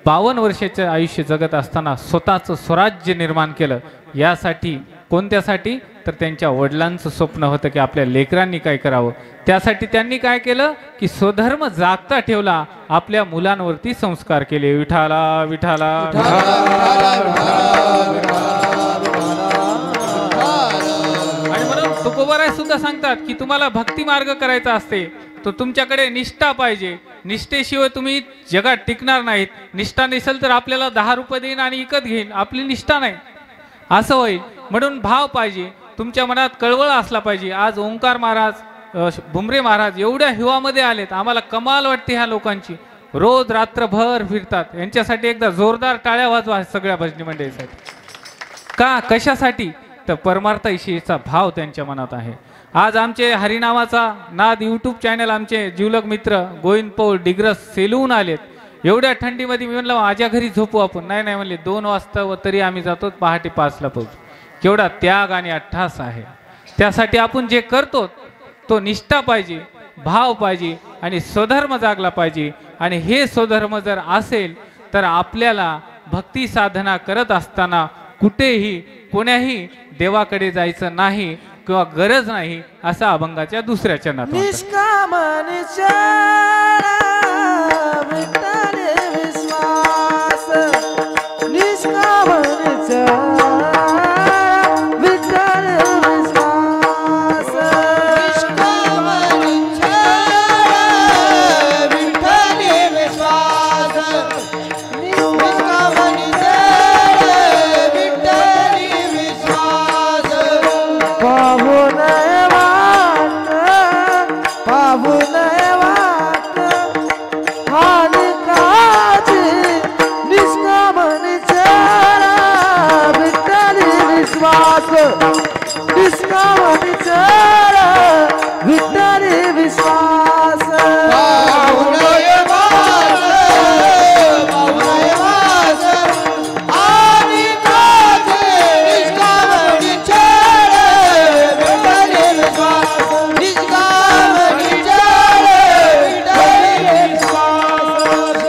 52 वर्षाचे आयुष्य जगत असताना स्वतःचं स्वराज्य निर्माण केलं. यासाठी कोणत्यासाठी तर त्यांच्या वडिलांचं स्वप्न होतं की आपल्या लेकरांनी काय करावं. त्यासाठी त्यांनी काय केलं की स्वधर्म जागता ठेवला, आपल्या मुलांवरती संस्कार केले. विठाला विठाला आणि म्हणून तुकोबाराय सुद्धा सांगतात की तुम्हाला भक्ती मार्ग करायचा असते तर तुमच्याकडे निष्ठा पाहिजे. निष्ठेशिवाय तुम्ही जगात टिकणार नाहीत. निष्ठा नसेल तर आपल्याला 10 रुपये देईन आणि विकत घेईन, आपली निष्ठा नाही असं होईल. म्हणून भाव पाहिजे. तुमच्या मनात कळवळ असला पाहिजे. आज ओंकार महाराज, भुमरे महाराज एवढ्या हिवामध्ये आलेत, आम्हाला कमाल वाटते ह्या लोकांची. रोज रात्रभर फिरतात. यांच्यासाठी एकदा जोरदार टाळ्या वाजवा सगळ्या भजनी मंडळीसाठी. का, कशासाठी? तर परमार्थाविषयीचा भाव त्यांच्या मनात आहे. आज आमचे हरिनामाचा नाद यूट्यूब चॅनल आमचे जिवलग मित्र गोविंद पौल डिग्रस सेलून आलेत. एवढ्या थंडीमध्ये मी म्हणलं माझ्या घरी झोपू आपण. नाही नाही म्हणले 2 वाजता व तरी आम्ही जातो, पहाटे 5ला पोहोचू. केवढा त्याग आणि अट्ठास आहे. त्यासाठी आपण जे करतो तो निष्ठा पाहिजे, भाव पाहिजे आणि स्वधर्म जागला पाहिजे. आणि हे स्वधर्म जर असेल तर आपल्याला भक्ती साधना करत असताना कुठेही कोण्याही देवाकडे जायचं नाही किंवा गरज नाही, असा अभंगाच्या दुसऱ्या चरणात म्हणतात. निष्कामनी चरण विठ्ठल विश्वास, निष्कामनी चरण विठ्ठल विश्वास, निष्कामनी चरण विठ्ठल विश्वास, निष्कामनी चरण विठ्ठल विश्वास. पाहू नये वाट, पाहू नये वाट हानिकाची, निष्कामनी चरण विठ्ठल विश्वास, निष्कामनी चरण विठ्ठल विश्वास. पाहुणय वास, पाहुणय वास, आणि काचे निष्कामनी चरण विठ्ठल विश्वास, निष्कामनी चरण विठ्ठल विश्वास.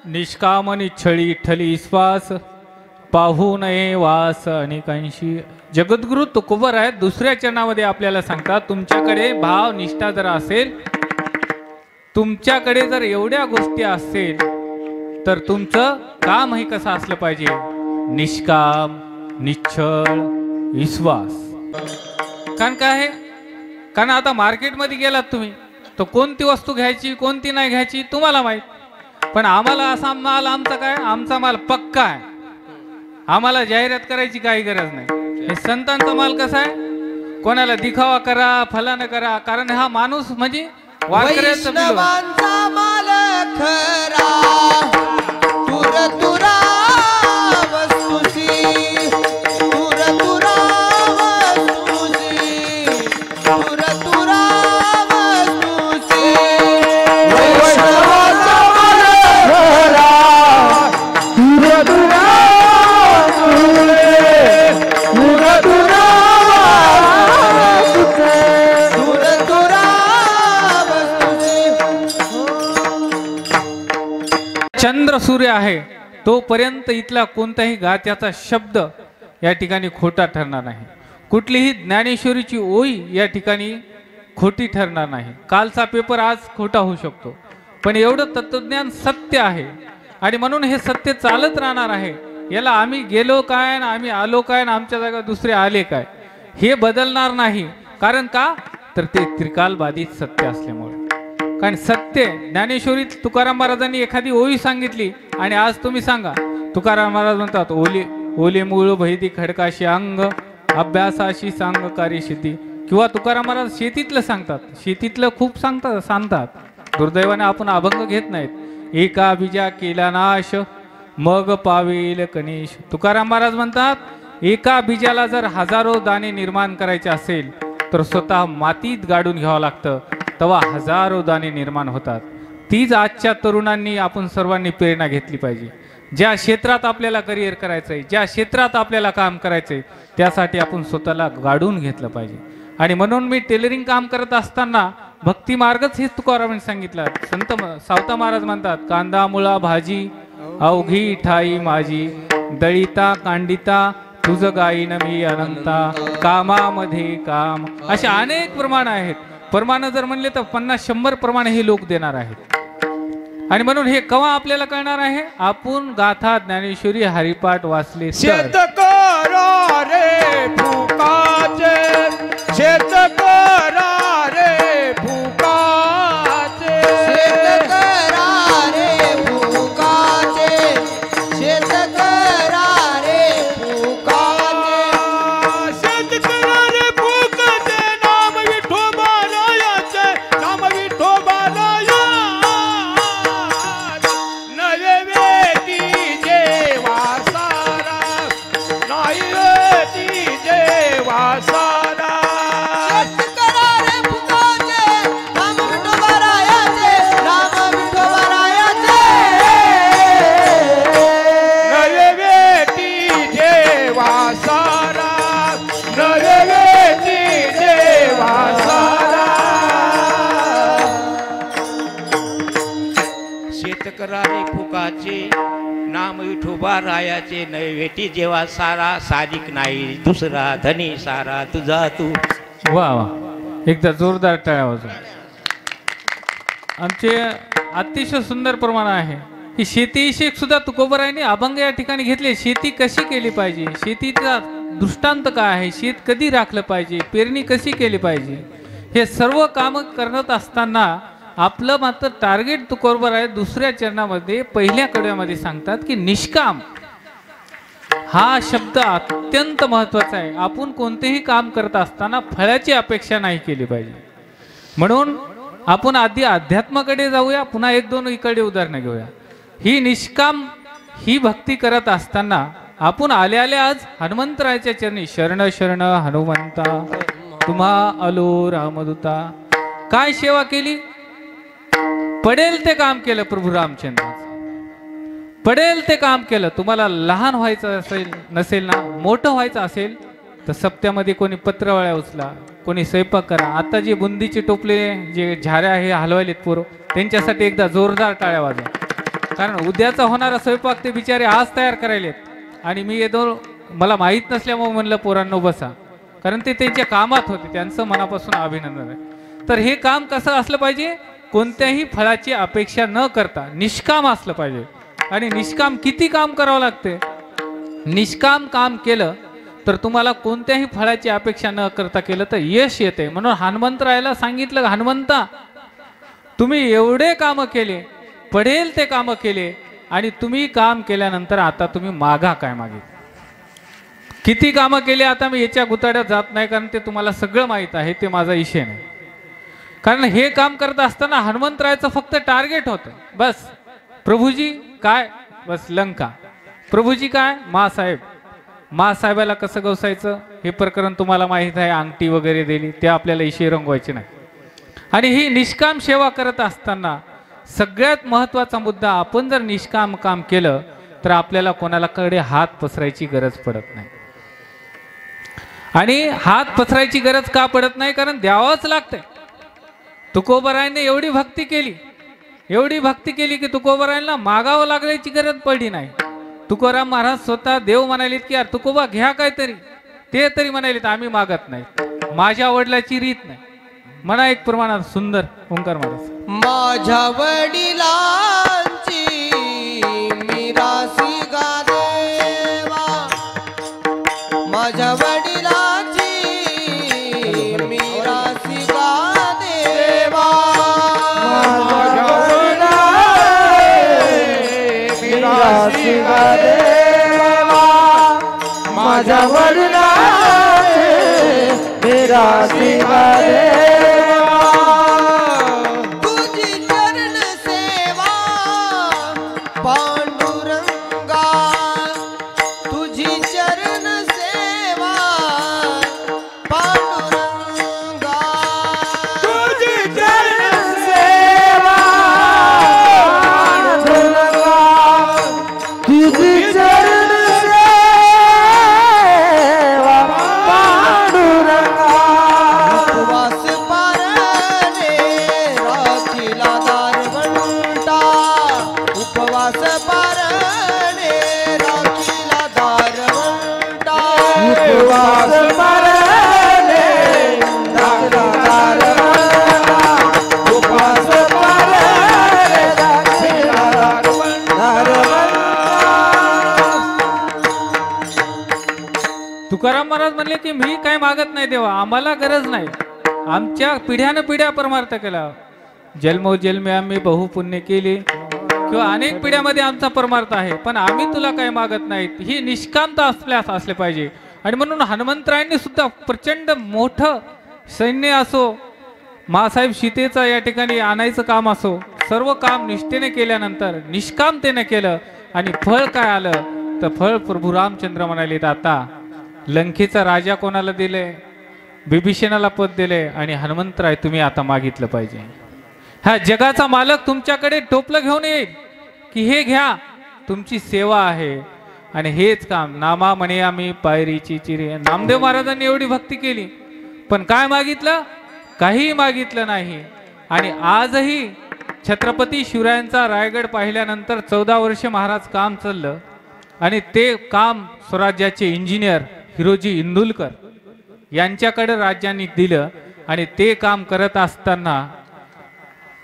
निष्कामनी छळी ठली श्वास, पाहू नये वास अनेकांशी. जगद्गुरु तुकोबर आहेत दुसऱ्या चरणामध्ये आपल्याला सांगतात, तुमच्याकडे भाव निष्ठा जर असेल, तुमच्याकडे जर एवढ्या गोष्टी असेल तर तुमचं काम हे कसं असलं पाहिजे? निष्काम, निश्चळ, विश्वास. कारण काय आहे? कारण आता मार्केटमध्ये गेलात तुम्ही तर कोणती वस्तू घ्यायची कोणती नाही घ्यायची तुम्हाला माहित. पण आम्हाला असा माल, आमचा काय, आमचा माल पक्का आहे. आम्हाला जाहिरात करायची काही गरज नाही. हे संतांचा माल कसा आहे? कोणाला दिखावा करा, फलानं करा. कारण हा माणूस म्हणजे वारकऱ्याचा बिलो. वैष्णवांचा माल खरा, तुर तुरा वस्तुसी, तुर तुरा वस्तुसी, तुर तुरा वस्तुसी. वैष्णवांचा माल खरा, तुर तुरा तुर तुरा तुर तुरा वस्तुसी. चंद्र सूर्य आहे तोपर्यंत इथला कोणताही गात्याचा शब्द या ठिकाणी खोटा ठरणार नाही. कुठलीही ज्ञानेश्वरीची ओळी या ठिकाणी खोटी ठरणार नाही. कालचा पेपर आज खोटा होऊ शकतो, पण एवढं तत्वज्ञान सत्य आहे आणि म्हणून हे सत्य चालत राहणार आहे. याला आम्ही गेलो काय आणि आम्ही आलो काय आणि आमच्या जागा दुसरे आले काय हे बदलणार नाही. कारण का? तर ते त्रिकालबाधित सत्य असल्यामुळे. कारण सत्य ज्ञानेश्वरीत तुकाराम महाराजांनी एखादी ओळी सांगितली आणि आज तुम्ही सांगा, तुकाराम महाराज म्हणतात, ओले ओले मूळ भैदी खडकाशी अंग, अभ्यासाशी सांगकारी शेती. किंवा तुकाराम महाराज शेतीतलं सांगतात, शेतीतलं खूप सांगतात. दुर्दैवाने आपण अभंग घेत नाहीत. एका बीजा केला नाश, मग पावेल कणेश. तुकाराम महाराज म्हणतात, एका बीजाला जर हजारो दाणे निर्माण करायचे असेल तर स्वतः मातीत गाडून घ्यावं लागतं, तेव्हा हजारो दाणे निर्माण होतात. तीच आजच्या तरुणांनी आपण सर्वांनी प्रेरणा घेतली पाहिजे. ज्या क्षेत्रात आपल्याला करिअर करायचंय, ज्या क्षेत्रात आपल्याला काम करायचंय, त्यासाठी आपण स्वतःला गाडून घेतलं पाहिजे. आणि म्हणून मी टेलरिंग काम करत असताना भक्ती मार्गच हेच तुकारामांनी सांगितलं. संत सावता महाराज म्हणतात, कांदा मुळा भाजी अवघी ठाई माझी, दळिता कांडिता तुझ गाईन मी अनंता, कामामध्ये काम. अशा अनेक प्रमाण आहेत. प्रमाण जर म्हणले तर 50-100 प्रमाण हे लोक देणार आहेत. आणि म्हणून हे केव्हा आपल्याला कळणार आहे? आपण गाथा ज्ञानेश्वरी हरिपाठ वाचले. शेतकरा रे फुकाचे, शेतकरा रे फुकाचे, शेतकरा रे फुकाचे, शेतकरा नायती जेवा सारा शेतकरा रे फुकाचे नाम विठोबारायाचे नाम विठोबारायाचे नयवेती जेवा सारा नयवेती जेवा सारा शेतकरारे फुकाचे नाम विठोबा रायाचे नैवेटी जेव्हा सारा साधिक नाही दुसरा धनी सारा तुझा तू. वा वा, एकदा जोरदार टाळ्या वाजवा. आमचे अतिशय सुंदर प्रमाण आहे की शेतीविषयक सुद्धा तुकोबरायांनी अभंग या ठिकाणी घेतले. शेती कशी केली पाहिजे, शेतीचा दृष्टांत काय आहे, शेत कधी राखलं पाहिजे, पेरणी कशी केली पाहिजे, हे सर्व काम करत असताना आपलं मात्र टार्गेट तुकोबर आहे. दुसऱ्या चरणामध्ये पहिल्या कडव्यामध्ये सांगतात की निष्काम हा शब्द अत्यंत महत्वाचा आहे. आपण कोणतेही काम करत असताना फळाची अपेक्षा नाही केली पाहिजे. म्हणून आपण आधी अध्यात्माकडे जाऊया, पुन्हा एक दोन इकडे उदाहरणं घेऊया. ही निष्काम ही भक्ती करत असताना आपण आले आले आज हनुमंतरायाच्या चरणी शरण शरण हनुमंता तुम्हा आलो रामदूता. काय सेवा केली? पडेल ते काम केलं प्रभू रामचंद्र, पडेल ते काम केलं. तुम्हाला लहान व्हायचं असेल नसेल ना, मोठं व्हायचं असेल तर सप्त्यामध्ये कोणी पत्रवळ्या उचला, कोणी स्वयंपाक करा. आता जे बुंदीचे टोपले जे झाऱ्या हे हलवायलेत पोरं, त्यांच्यासाठी एकदा जोरदार टाळ्या वाजवा. कारण उद्याचा होणारा स्वयंपाक ते बिचारे आज तयार करायलेत आणि मी येतो मला माहीत नसल्यामुळे म्हणलं पोरांनो बसा, कारण ते त्यांच्या कामात होते. त्यांचं मनापासून अभिनंदन आहे. तर हे काम कसं असलं पाहिजे? कोणत्याही फळाची अपेक्षा न करता निष्काम असलं पाहिजे. आणि निष्काम किती काम करावं लागते? निष्काम काम केलं तर तुम्हाला कोणत्याही फळाची अपेक्षा न करता केलं तर यश येते. म्हणून हनुमंतरायाला सांगितलं, हनुमंता तुम्ही एवढे कामं केले, पडेल ते कामं केले, आणि तुम्ही काम केल्यानंतर आता तुम्ही मागा काय मागे. किती कामं केले आता मी याच्या गुताड्यात जात नाही, कारण ते तुम्हाला सगळं माहीत आहे, ते माझा विषय नाही. कारण हे काम करत असताना हनुमंतरायाचं फक्त टार्गेट होतं, बस प्रभूजी काय, बस लंका. प्रभूजी काय, मासाहेब. मासाहेबाला कसं गवसायचं हे प्रकरण तुम्हाला माहीत आहे. अंगठी वगैरे दिली, ते आपल्याला इशे रंगवायचे नाही. आणि ही निष्काम सेवा करत असताना सगळ्यात महत्त्वाचा मुद्दा, आपण जर निष्काम काम केलं तर आपल्याला कोणाला कडे हात पसरायची गरज पडत नाही. आणि हात पसरायची गरज का पडत नाही? कारण द्यावंच लागतंय. तुकोबरायांनी एवढी भक्ती केली, एवढी भक्ती केली की तुकोबरायांना मागावं लागण्याची गरज पडली नाही. तुकोराम महाराज स्वतः देव म्हणालेत की यार तुकोबा घ्या काहीतरी, ते तरी म्हणालेत आम्ही मागत नाही, माझ्या वडिलाची रीत नाही. म्हणा एक प्रमाणात सुंदर ओंकार महाराज. माझ्या वडिलांची मिरासी गा देवा, माझ्या वडिलांची मिरासी गा देवा, माझ्या मिरासी गा देवा, माझ्या वडिलांची मिरासी गा देवा. तुझी चरण सेवा पांडुरंगा, तुझी चरण सेवा पांडुरंगा, तुझी चरण सेवा पांडुरंगा, तुझी चरण सेवा पांडुरंगा. उपवास पारणे राखीला दारवंटा, उपवास पारणे राखीला दारवंटा, उपवास पारणे राखीला दारवंटा, उपवास पारणे राखीला दारवंटा. तुकाराम महाराज म्हणले की मी काय मागत नाही देवा, आम्हाला गरज नाही. आमच्या पिढ्यानं पिढ्या परमार्थ केला, जन्मोजन्मी आम्ही बहुपुण्य केले किंवा अनेक पिढ्यामध्ये आमचा परमार्थ आहे, पण आम्ही तुला काय मागत नाहीत. ही निष्कामता असल्यास असले पाहिजे. आणि म्हणून हनुमंतरायांनी सुद्धा प्रचंड मोठं सैन्य असो, मासाहेब सीतेचा या ठिकाणी आणायचं काम असो, सर्व काम निष्ठेने केल्यानंतर निष्कामतेने केलं आणि फळ काय आलं तर फळ प्रभू रामचंद्र म्हणाले, आता लंकेचा राजा कोणाला दिले? बिभीषणाला पद दिले आणि हनुमंतराय तुम्ही आता मागितलं पाहिजे. हा जगाचा मालक तुमच्याकडे टोपलं घेऊन येईल की हे घ्या, तुमची सेवा आहे. आणि हेच काम नामा म्हणे आम्ही पायरीची चिरे. नामदेव महाराजांनी एवढी भक्ती केली, पण काय मागितलं? काही मागितलं नाही. आणि आजही छत्रपती शिवरायांचा रायगड पाहिल्यानंतर 14 वर्ष महाराज काम चाललं आणि ते काम स्वराज्याचे इंजिनियर हिरोजी इंदुलकर यांच्याकडे राज्यांनी दिलं. आणि ते काम करत असताना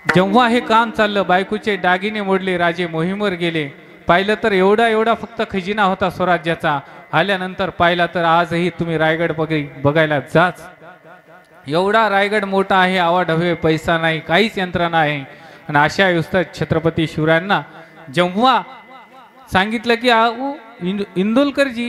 जेव्हा हे काम चाललं, बायकोचे दागिने मोडले, राजे मोहीमवर गेले. पाहिलं तर एवढा फक्त खजिना होता स्वराज्याचा. आल्यानंतर पाहिला तर आजही तुम्ही रायगड बघायला जाच, एवढा रायगड मोठा आहे, आवाढव्य पैसा नाही, काहीच यंत्रणा आहे. आणि अशा अवस्थेत छत्रपती शिवरायांना जेव्हा सांगितलं की इंदुलकरजी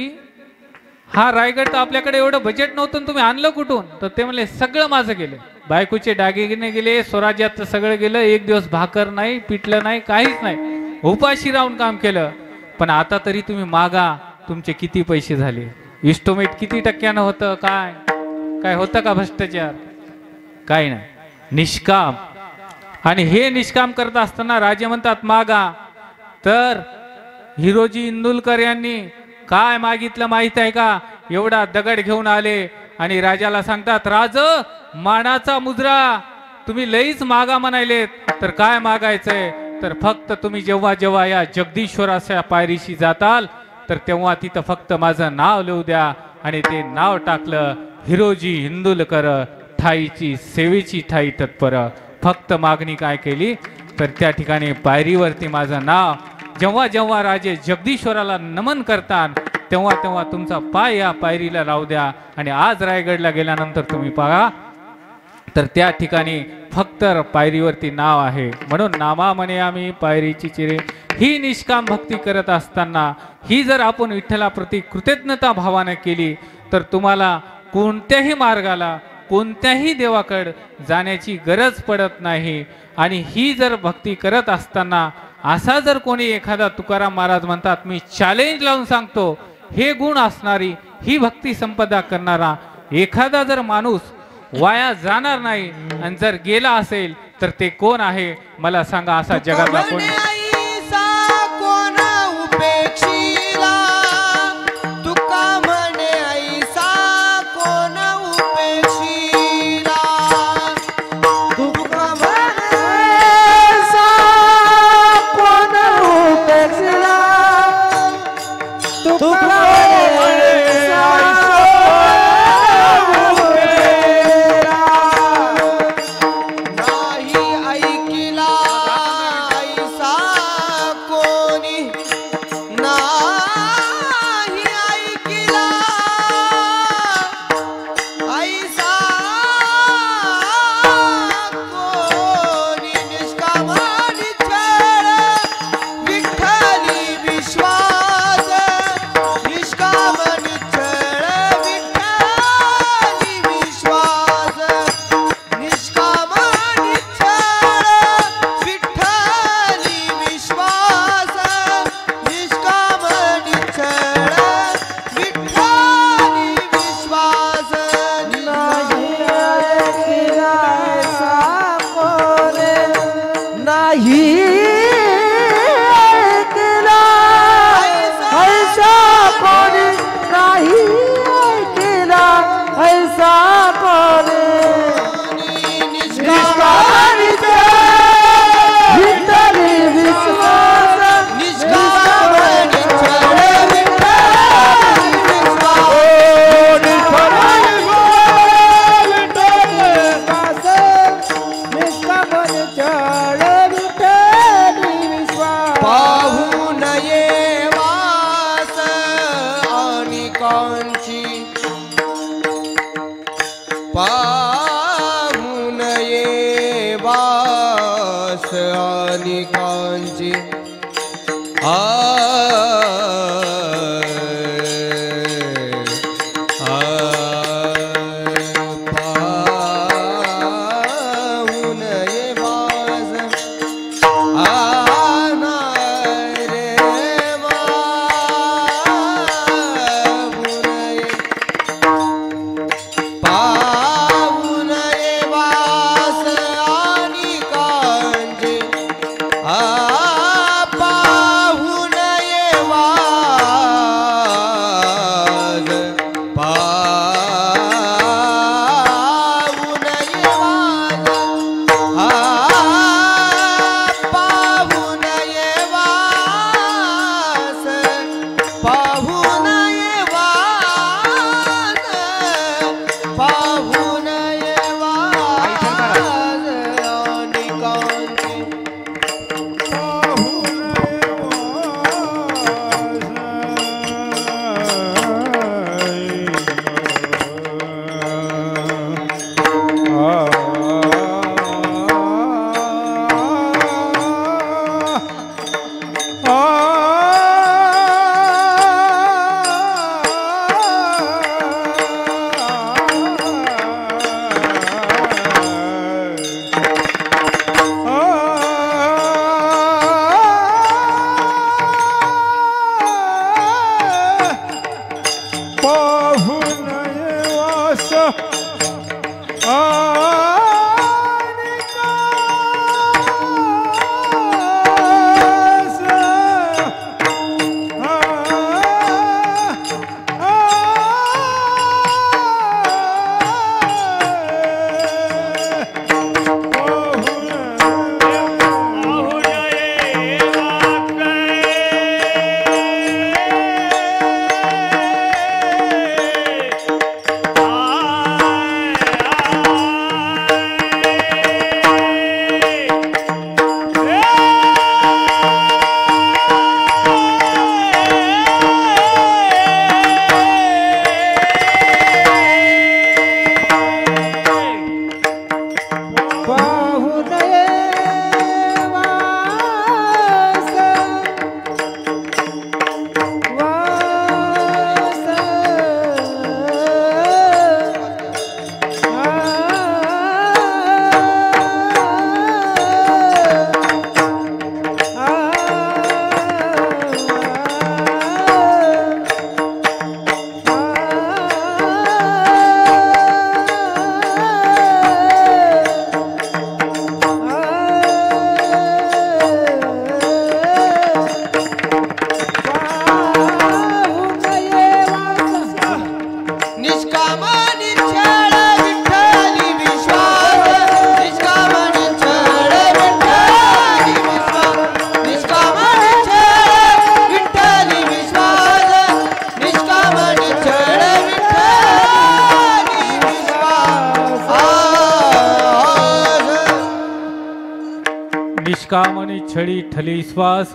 हा रायगड तर आपल्याकडे एवढं बजेट नव्हतं, तुम्ही आणलं कुठून? तर ते म्हणले सगळं माझं गेलं, बायकोचे दागिने गेले, स्वराज्याचं सगळं गेलं, एक दिवस भाकर नाही, पिटलं नाही, काहीच नाही, उपाशी राहून काम केलं. पण आता तरी तुम्ही मागा, तुमचे किती पैसे झाले, इस्टोमेट किती टक्क्यानं होतं, काय होतं का भ्रष्टाचार? काय नाही, निष्काम. आणि हे निष्काम करत असताना राजे म्हणतात मागा. तर हिरोजी इंदुलकर यांनी काय मागितलं माहित आहे का? एवढा दगड घेऊन आले आणि राजाला सांगतात, राज मानाचा मुजरा तुम्ही लईच मागा म्हणायलेत, तर काय मागायचंय? तर फक्त तुम्ही जेव्हा या जगदीश्वराच्या पायरीशी जाताल तर तेव्हा तिथं फक्त माझं नाव लिहू द्या. आणि ते नाव टाकलं, हिरोजी इंदुलकर ठाईची सेवेची ठाई तत्पर. फक्त मागणी काय केली तर त्या ठिकाणी पायरीवरती माझं नाव, जेव्हा राजे जगदीश्वराला नमन करतात तेव्हा तुमचा पाय या पायरीला लावू द्या. आणि आज रायगडला गेल्यानंतर तुम्ही पहा तर त्या ठिकाणी फक्त पायरीवरती नाव आहे. म्हणून नामा म्हणे आम्ही पायरीची चिरे. ही निष्काम भक्ती करत असताना ही जर आपण विठ्ठलाप्रती कृतज्ञता भावाने केली तर तुम्हाला कोणत्याही मार्गाला, कोणत्याही देवाकडे जाण्याची गरज पडत नाही. आणि ही जर भक्ती करत असताना असा जर कोणी एखादा, तुकाराम महाराज म्हणतात, मी चॅलेंज लावून सांगतो, हे गुण असणारी, ही भक्ती संपदा करणारा एखादा जर माणूस वाया जाणार नाही. आणि जर गेला असेल तर ते कोण आहे मला सांगा, असा जगातला कोण? कोण उपेक्षिला, तुका म्हणे ऐसा कोण उपेक्षिला, तुका म्हणे ऐसा कोण उपेक्षिला, तुका म्हणे ऐसा नाही ऐकिला ऐसा कोणी, नाही ऐकिला ऐसा कोणी. निष्काम निश्चळ विठ्ठली विश्वास, निष्काम निश्चळ विठ्ठली विश्वास, निष्काम निश्चळ विठ्ठली विश्वास, निष्काम निश्चळ विठ्ठली विश्वास. नाही ऐकिला ऐसा कोण, नाही ऐकिला ऐसा कोण, नाही ऐकिला ऐसा कोण. निष्काम विठ्ठली विश्वास, निष्काम निश्चळ विठ्ठली विश्वास. पाहून ये वास अनिकांची, पाहून ये वास अनिकांची. पाहून ये वास आना रे वास. पाहून वास निष्कामनी छडी ठली श्वास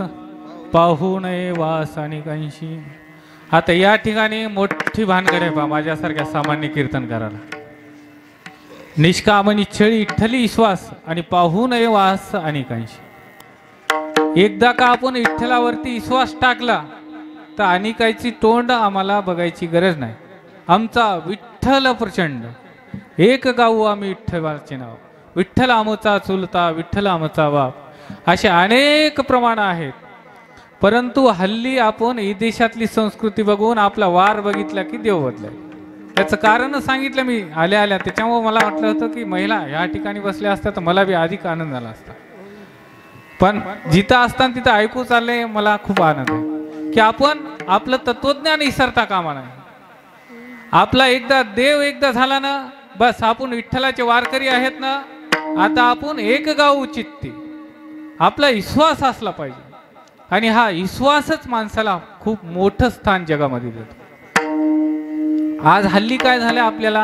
पाहू नये वास आणि कंशी. आता या ठिकाणी मोठी भानगड आहे पहा माझ्यासारख्या सामान्य कीर्तन करायला. निष्कामनी छडी ठली श्वास आणि पाहू नये वास आणि कंशी. एकदा का आपण विठ्ठलावरती विश्वास टाकला तर अनिकायची तोंड आम्हाला बघायची गरज नाही. आमचा विठ्ठल प्रचंड, एक गाऊ आम्ही विठ्ठलाचे नाव, विठ्ठल आमचा चुलता, विठ्ठल आमचा बाप, असे अनेक प्रमाण आहेत. परंतु हल्ली आपण ही देशातली संस्कृती बघून आपला वार बघितला की देव बदलाय. त्याचं कारण सांगितलं मी आल्या आल्या. त्याच्यामुळे मला वाटलं होतं की महिला या ठिकाणी बसल्या असत्या तर मला बी अधिक आनंद झाला असता. पण जिथं असताना तिथं ऐकू चाललंय मला खूप आनंद आहे की आपण आपलं तत्वज्ञान विसरता कामा नये. आपला एकदा देव एकदा झाला ना बस आपण विठ्ठलाचे वारकरी आहेत ना. आता आपण एक गाव चित्ती आपला विश्वास असला पाहिजे आणि हा विश्वासच माणसाला खूप मोठं स्थान जगामध्ये देतो. आज हल्ली काय झालं आपल्याला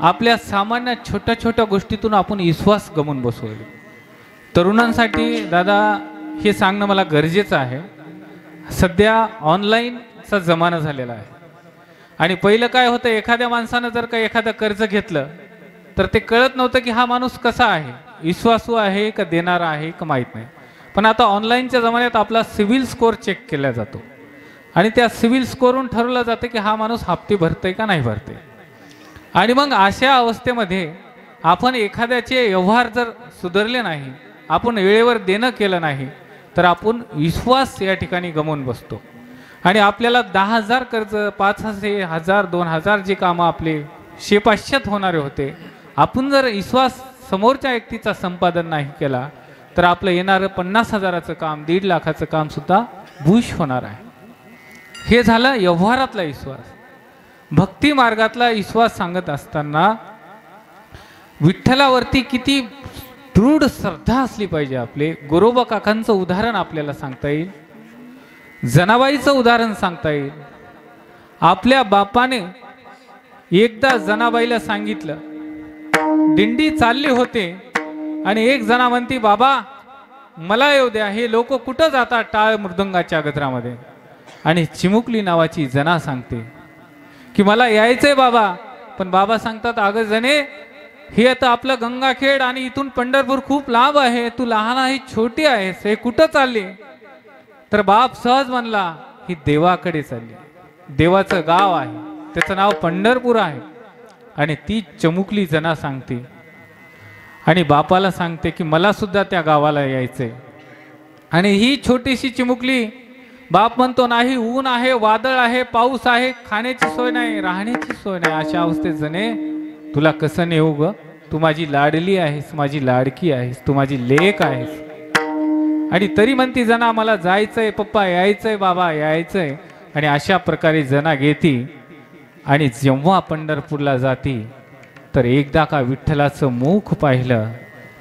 आपल्या सामान्य छोट्या छोट्या गोष्टीतून आपण विश्वास गमवून बसवले. तरुणांसाठी दादा हे सांगणं मला गरजेचं आहे. सध्या ऑनलाईनचा जमाना झालेला आहे आणि पहिलं काय होतं एखाद्या माणसानं जर का एखादं कर्ज घेतलं तर ते कळत नव्हतं की हा माणूस कसा आहे, विश्वासू आहे का देणारा आहे का माहीत नाही. पण आता ऑनलाईनच्या जमान्यात आपला सिव्हिल स्कोअर चेक केला जातो आणि त्या सिव्हिल स्कोअरवरून ठरवलं जातं की हा माणूस हप्ते भरतोय का नाही भरते. आणि मग अशा अवस्थेमध्ये आपण एखाद्याचे व्यवहार जर सुधारले नाही, आपण वेळेवर देणं केलं नाही तर आपण विश्वास या ठिकाणी गमवून बसतो. आणि आपल्याला 10,000 कर्ज, 5,000, 1,000, 2,000 जे कामं आपले 500 होणारे होते, आपण जर विश्वास समोरच्या व्यक्तीचा संपादन नाही केला तर आपलं येणारं 50,000चं काम, 1.5 लाखाचं काम सुद्धा भूष होणार आहे. हे झालं व्यवहारातला विश्वास. भक्ती मार्गातला विश्वास सांगत असताना विठ्ठलावरती किती दृढ श्रद्धा असली पाहिजे. आपले गोरोबा काकांचं उदाहरण आपल्याला सांगता येईल, जनाबाईचं उदाहरण सांगता येईल. आपल्या बापाने एकदा जनाबाईला सांगितलं, दिंडी चालली होते आणि एक जना म्हणती बाबा मला येऊ द्या, हे लोक कुठं जातात टाळ मृदंगाच्या गजरामध्ये. आणि चिमुकली नावाची जना सांगते की मला यायचंय बाबा. पण बाबा सांगतात अगं जने हे आता आपलं गंगाखेड आणि इथून पंढरपूर खूप लांब आहे, तू लहान आहे, छोटी आहेस, हे कुठं चालली. तर बाप सहज म्हणला ही देवाकडे चालली. देवाचं गाव आहे, त्याचं नाव पंढरपूर आहे. आणि ती चिमुकली जना सांगते आणि बापाला सांगते की मला सुद्धा त्या गावाला यायचंय. आणि ही छोटीशी चिमुकली बाप म्हणतो नाही, ऊन आहे, वादळ आहे, पाऊस आहे, खाण्याची सोय नाही, राहण्याची सोय नाही. अशा अवस्थेत जने तुला कसं नेऊ ग? तू माझी लाडली आहेस, माझी लाडकी आहेस, तू माझी लेक आहेस. आणि तरी म्हणती जना मला जायचंय पप्पा, यायचंय बाबा, यायचंय. आणि अशा प्रकारे जना घेती. आणि जेव्हा पंढरपूरला जाती तर एकदा का विठ्ठलाचं मुख पाहिलं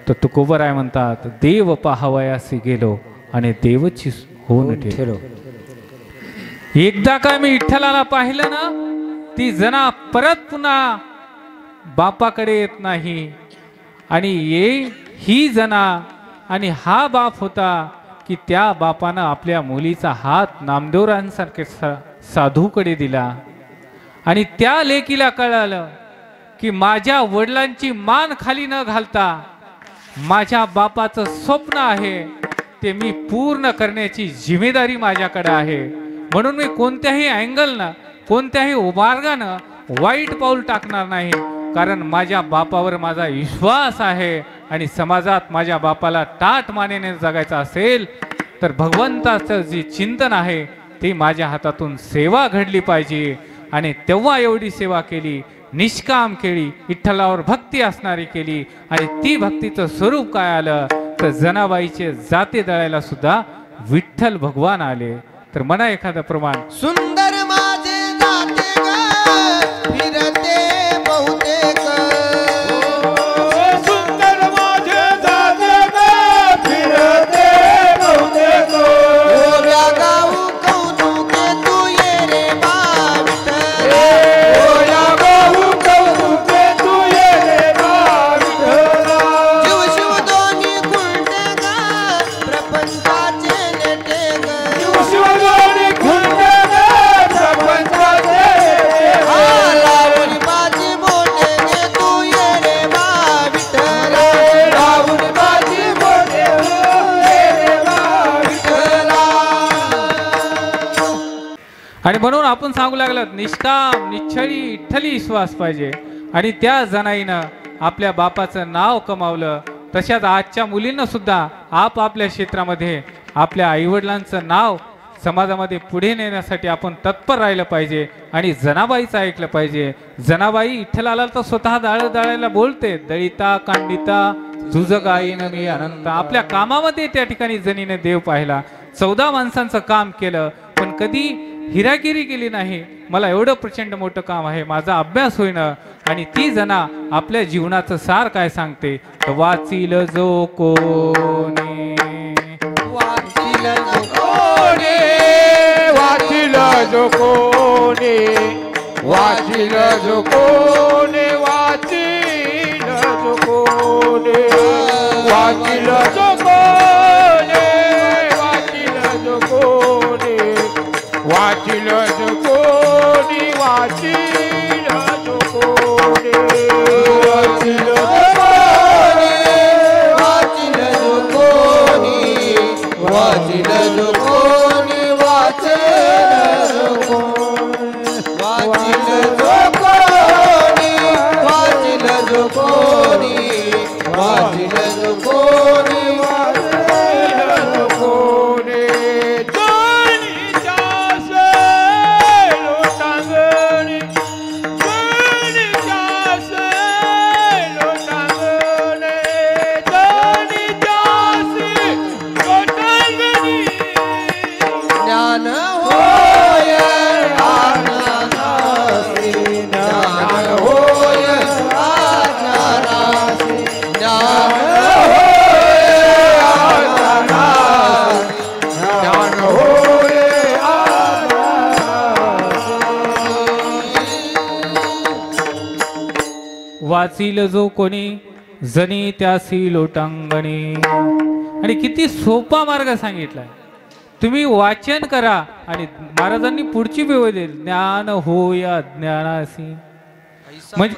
तर तुकोबराय म्हणतात, देव पाहावयासी गेलो आणि देवची होऊन ठेलो. एकदा का मी विठ्ठलाला पाहिलं ना, ती जना परत पुन्हा बापाकडे येत नाही. आणि ही जना आणि हा बाप होता की त्या बापानं आपल्या मुलीचा हात नामदेवरांसारखे साधूकडे दिला. आणि त्या लेकीला कळालं की माझ्या वडिलांची मान खाली न घालता माझ्या बापाचं स्वप्न आहे ते मी पूर्ण करण्याची जिम्मेदारी माझ्याकडे आहे. म्हणून मी कोणत्याही अँगलनं, कोणत्याही मार्गानं वाईट पाऊल टाकणार नाही. कारण माझ्या बापावर माझा विश्वास आहे. आणि समाजात माझ्या बापाला ताठ मानेने जगायचं असेल तर भगवंताचं जे चिंतन आहे ते माझ्या हातातून सेवा घडली पाहिजे. आणि तेव्हा एवढी सेवा केली, निष्काम केली, विठ्ठलावर भक्ती असणारी केली. आणि ती भक्तीचं स्वरूप काय आलं तर जनाबाईचे जाते दळायला सुद्धा विठ्ठल भगवान आले. तर म्हणा एखादं प्रमाण. सुंदर माझे जाते ग फिरते बहुतेक, सुंदर माझे जाते ग फिरते बहुतेक, ओव्या गाऊ कौतुके तू ये रे बा विठ्ठल, ओया गाऊ कौतुके तू ये रे बा विठ्ठला. जीव शिव दोन्ही खुलते ग प्रपंचाचे नेटे ग, शिवजोडी खुलते ग प्रपंचाचे नेते. लावणी माझी बोटे गे तू ये रे बा विठ्ठल, राहुल माझी बोटे ये रे बा विठ्ठला. आणि म्हणून आपण सांगू लागलात निष्काम निश्चळी विठ्ठली विश्वास पाहिजे. आणि त्या जनाईनं आपल्या बापाचं नाव कमावलं. तशाच आजच्या मुलींना सुद्धा आपापल्या क्षेत्रामध्ये आपल्या आईवडिलांचं नाव समाजामध्ये पुढे नेण्यासाठी आपण तत्पर राहिलं पाहिजे. आणि जनाबाईचं ऐकलं पाहिजे. जनाबाई विठ्ठलाला तर स्वतः दळायला बोलते, दळिता कांडिता तुझ गाईन मी अनंत. आपल्या कामामध्ये त्या ठिकाणी जनीने देव पाहिला. 14 माणसांचं काम केलं पण कधी हिरागिरी केली नाही. मला एवढं प्रचंड मोठं काम आहे, माझा अभ्यास होईना. आणि ती जना आपल्या जीवनाचं सार काय सांगते, वाचील जो कोणी, वाचिल कोणी वाचिल जो कोणी, वाचिल जो कोणी, वाचिल जो कोणी, वाचिल जो कोणी, वाचिल जो कोणी, वाचिल जो कोणी, वाचिल जो कोणी, वाचिल जो कोणी, वाचिल जो कोणी, वाचिल जो कोणी, वाचिल जो कोणी, वाचिल जो कोणी, वाचिल जो कोणी, वाचिल जो कोणी, ज्ञान होय आज्ञानासी, ज्ञान होय आज्ञानासी, ज्ञान होय आज्ञानासी, ज्ञान होय वाचील जो कोणी जनी त्यासी लोटांगणी. आणि किती सोपा मार्ग सांगितलाय. तुम्ही वाचन करा आणि महाराजांनी पुढची वेळ देईल, ज्ञान होय ज्ञानासी म्हणजे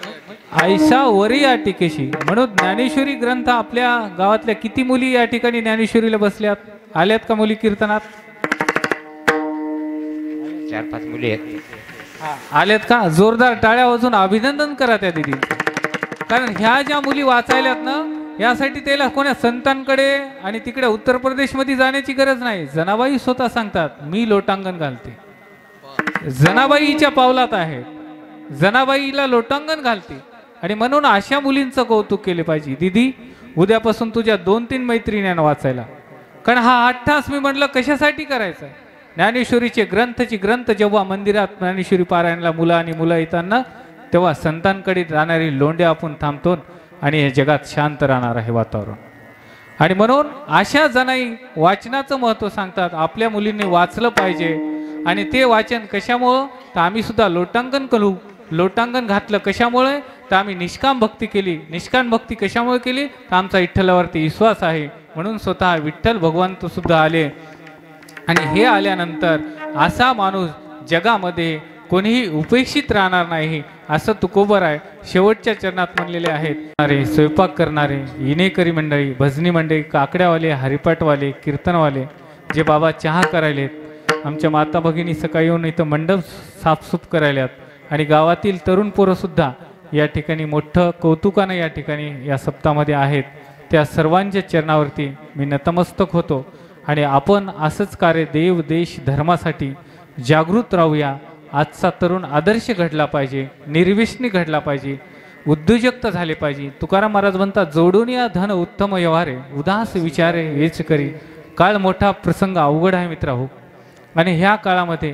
ऐसा वरी या टिकेशी. म्हणून ज्ञानेश्वरी ग्रंथ आपल्या गावातल्या किती मुली या ठिकाणी ज्ञानेश्वरीला बसल्यात, आल्यात का मुली कीर्तनात? 4-5 मुली आहेत. आल्यात का? जोरदार टाळ्या वाजून अभिनंदन करा त्या दिदींचं. कारण ह्या ज्या मुली वाचायल्यात ना, यासाठी त्याला कोणा संतांकडे आणि तिकडे उत्तर प्रदेशमध्ये जाण्याची गरज नाही. जनाबाई स्वतः सांगतात मी लोटांगण घालते. जनाबाईच्या पावलात आहे, जनाबाईला लोटांगण घालते. आणि म्हणून अशा मुलींचं कौतुक केले पाहिजे. दीदी उद्यापासून तुझ्या 2-3 मैत्रिणींना वाचायला, कारण हा 8 तास मी म्हटलं कशासाठी करायचा. ज्ञानेश्वरीचे ग्रंथ जेव्हा मंदिरात ज्ञानेश्वरी पारायणला मुलं आणि मुलं येताना तेव्हा संतांकडे जाणारी लोंढे आपण थांबतो आणि हे जगात शांत राहणार आहे वातावरण. आणि म्हणून अशा जणाई वाचनाचं महत्त्व सांगतात. आपल्या मुलींनी वाचलं पाहिजे. आणि ते वाचन कशामुळं तर आम्ही सुद्धा लोटांगण करू. लोटांगण घातलं कशामुळे तर आम्ही निष्काम भक्ती केली. निष्काम भक्ती कशामुळे केली तर आमचा विठ्ठलावरती विश्वास आहे. म्हणून स्वतः विठ्ठल भगवंत सुद्धा आले. आणि हे आल्यानंतर असा माणूस जगामध्ये कोणीही उपेक्षित राहणार नाही असं तुकोबर आहे. शेवटच्या चरणात म्हणलेले आहेत. स्वयंपाक करणारे, इनेकरी मंडळी, भजनी मंडळी, काकड्यावाले, हरिपाटवाले, कीर्तनवाले, जे बाबा चहा करायलेत, आमच्या माता भगिनी सकाळी येऊन इथं मंडप साफसूफ करायल्यात. आणि गावातील तरुण पोरंसुद्धा या ठिकाणी मोठं कौतुकानं या ठिकाणी या सप्ताहामध्ये आहेत. त्या सर्वांच्या चरणावरती मी नतमस्तक होतो. आणि आपण असंच कार्य देव देश धर्मासाठी जागृत राहूया. आजचा तरुण आदर्श घडला पाहिजे, निर्व्यसनी घडला पाहिजे, उद्योजकता झाले पाहिजे. तुकाराम महाराज म्हणतात जोडून या धन उत्तम व्यवहारे, उदास विचारे हेच करी. काळ मोठा, प्रसंग अवघड आहे मित्रांनो. आणि ह्या काळामध्ये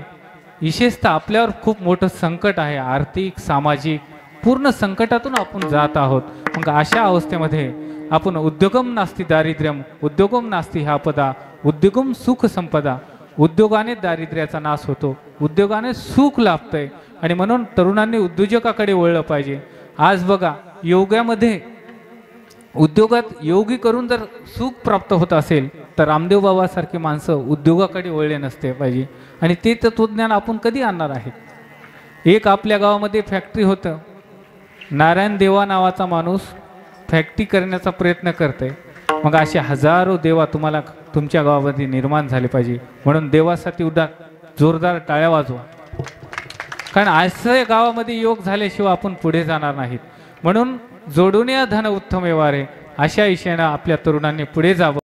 विशेषतः आपल्यावर खूप मोठं संकट आहे. आर्थिक, सामाजिक पूर्ण संकटातून आपण जात आहोत. मग अशा अवस्थेमध्ये आपण उद्योगम नास्ती दारिद्र्यम, उद्योगम नास्ती हा पदा, उद्योगम सुख संपदा. उद्योगाने दारिद्र्याचा नाश होतो, उद्योगाने सुख लाभतंय. आणि म्हणून तरुणांनी उद्योजकाकडे वळलं पाहिजे. आज बघा योगामध्ये उद्योगात योगी करून जर सुख प्राप्त होत असेल तर रामदेव बाबासारखी माणसं उद्योगाकडे वळले नसते पाहिजे. आणि ते तत्वज्ञान आपण कधी आणणार आहे. एक आपल्या गावामध्ये फॅक्टरी होतं. नारायण देवा नावाचा माणूस फॅक्टरी करण्याचा प्रयत्न करतोय. मग असे हजारो देवा तुम्हाला तुमच्या गावामध्ये निर्माण झाले पाहिजे. म्हणून देवासाठी उद्या जोरदार टाळ्या वाजवा. कारण असं गावामध्ये योग झाल्याशिवाय आपण पुढे जाणार नाहीत. म्हणून जोडून या धन उत्तम व्यवहार आहे अशा विषयानं आपल्या तरुणांनी पुढे जावं.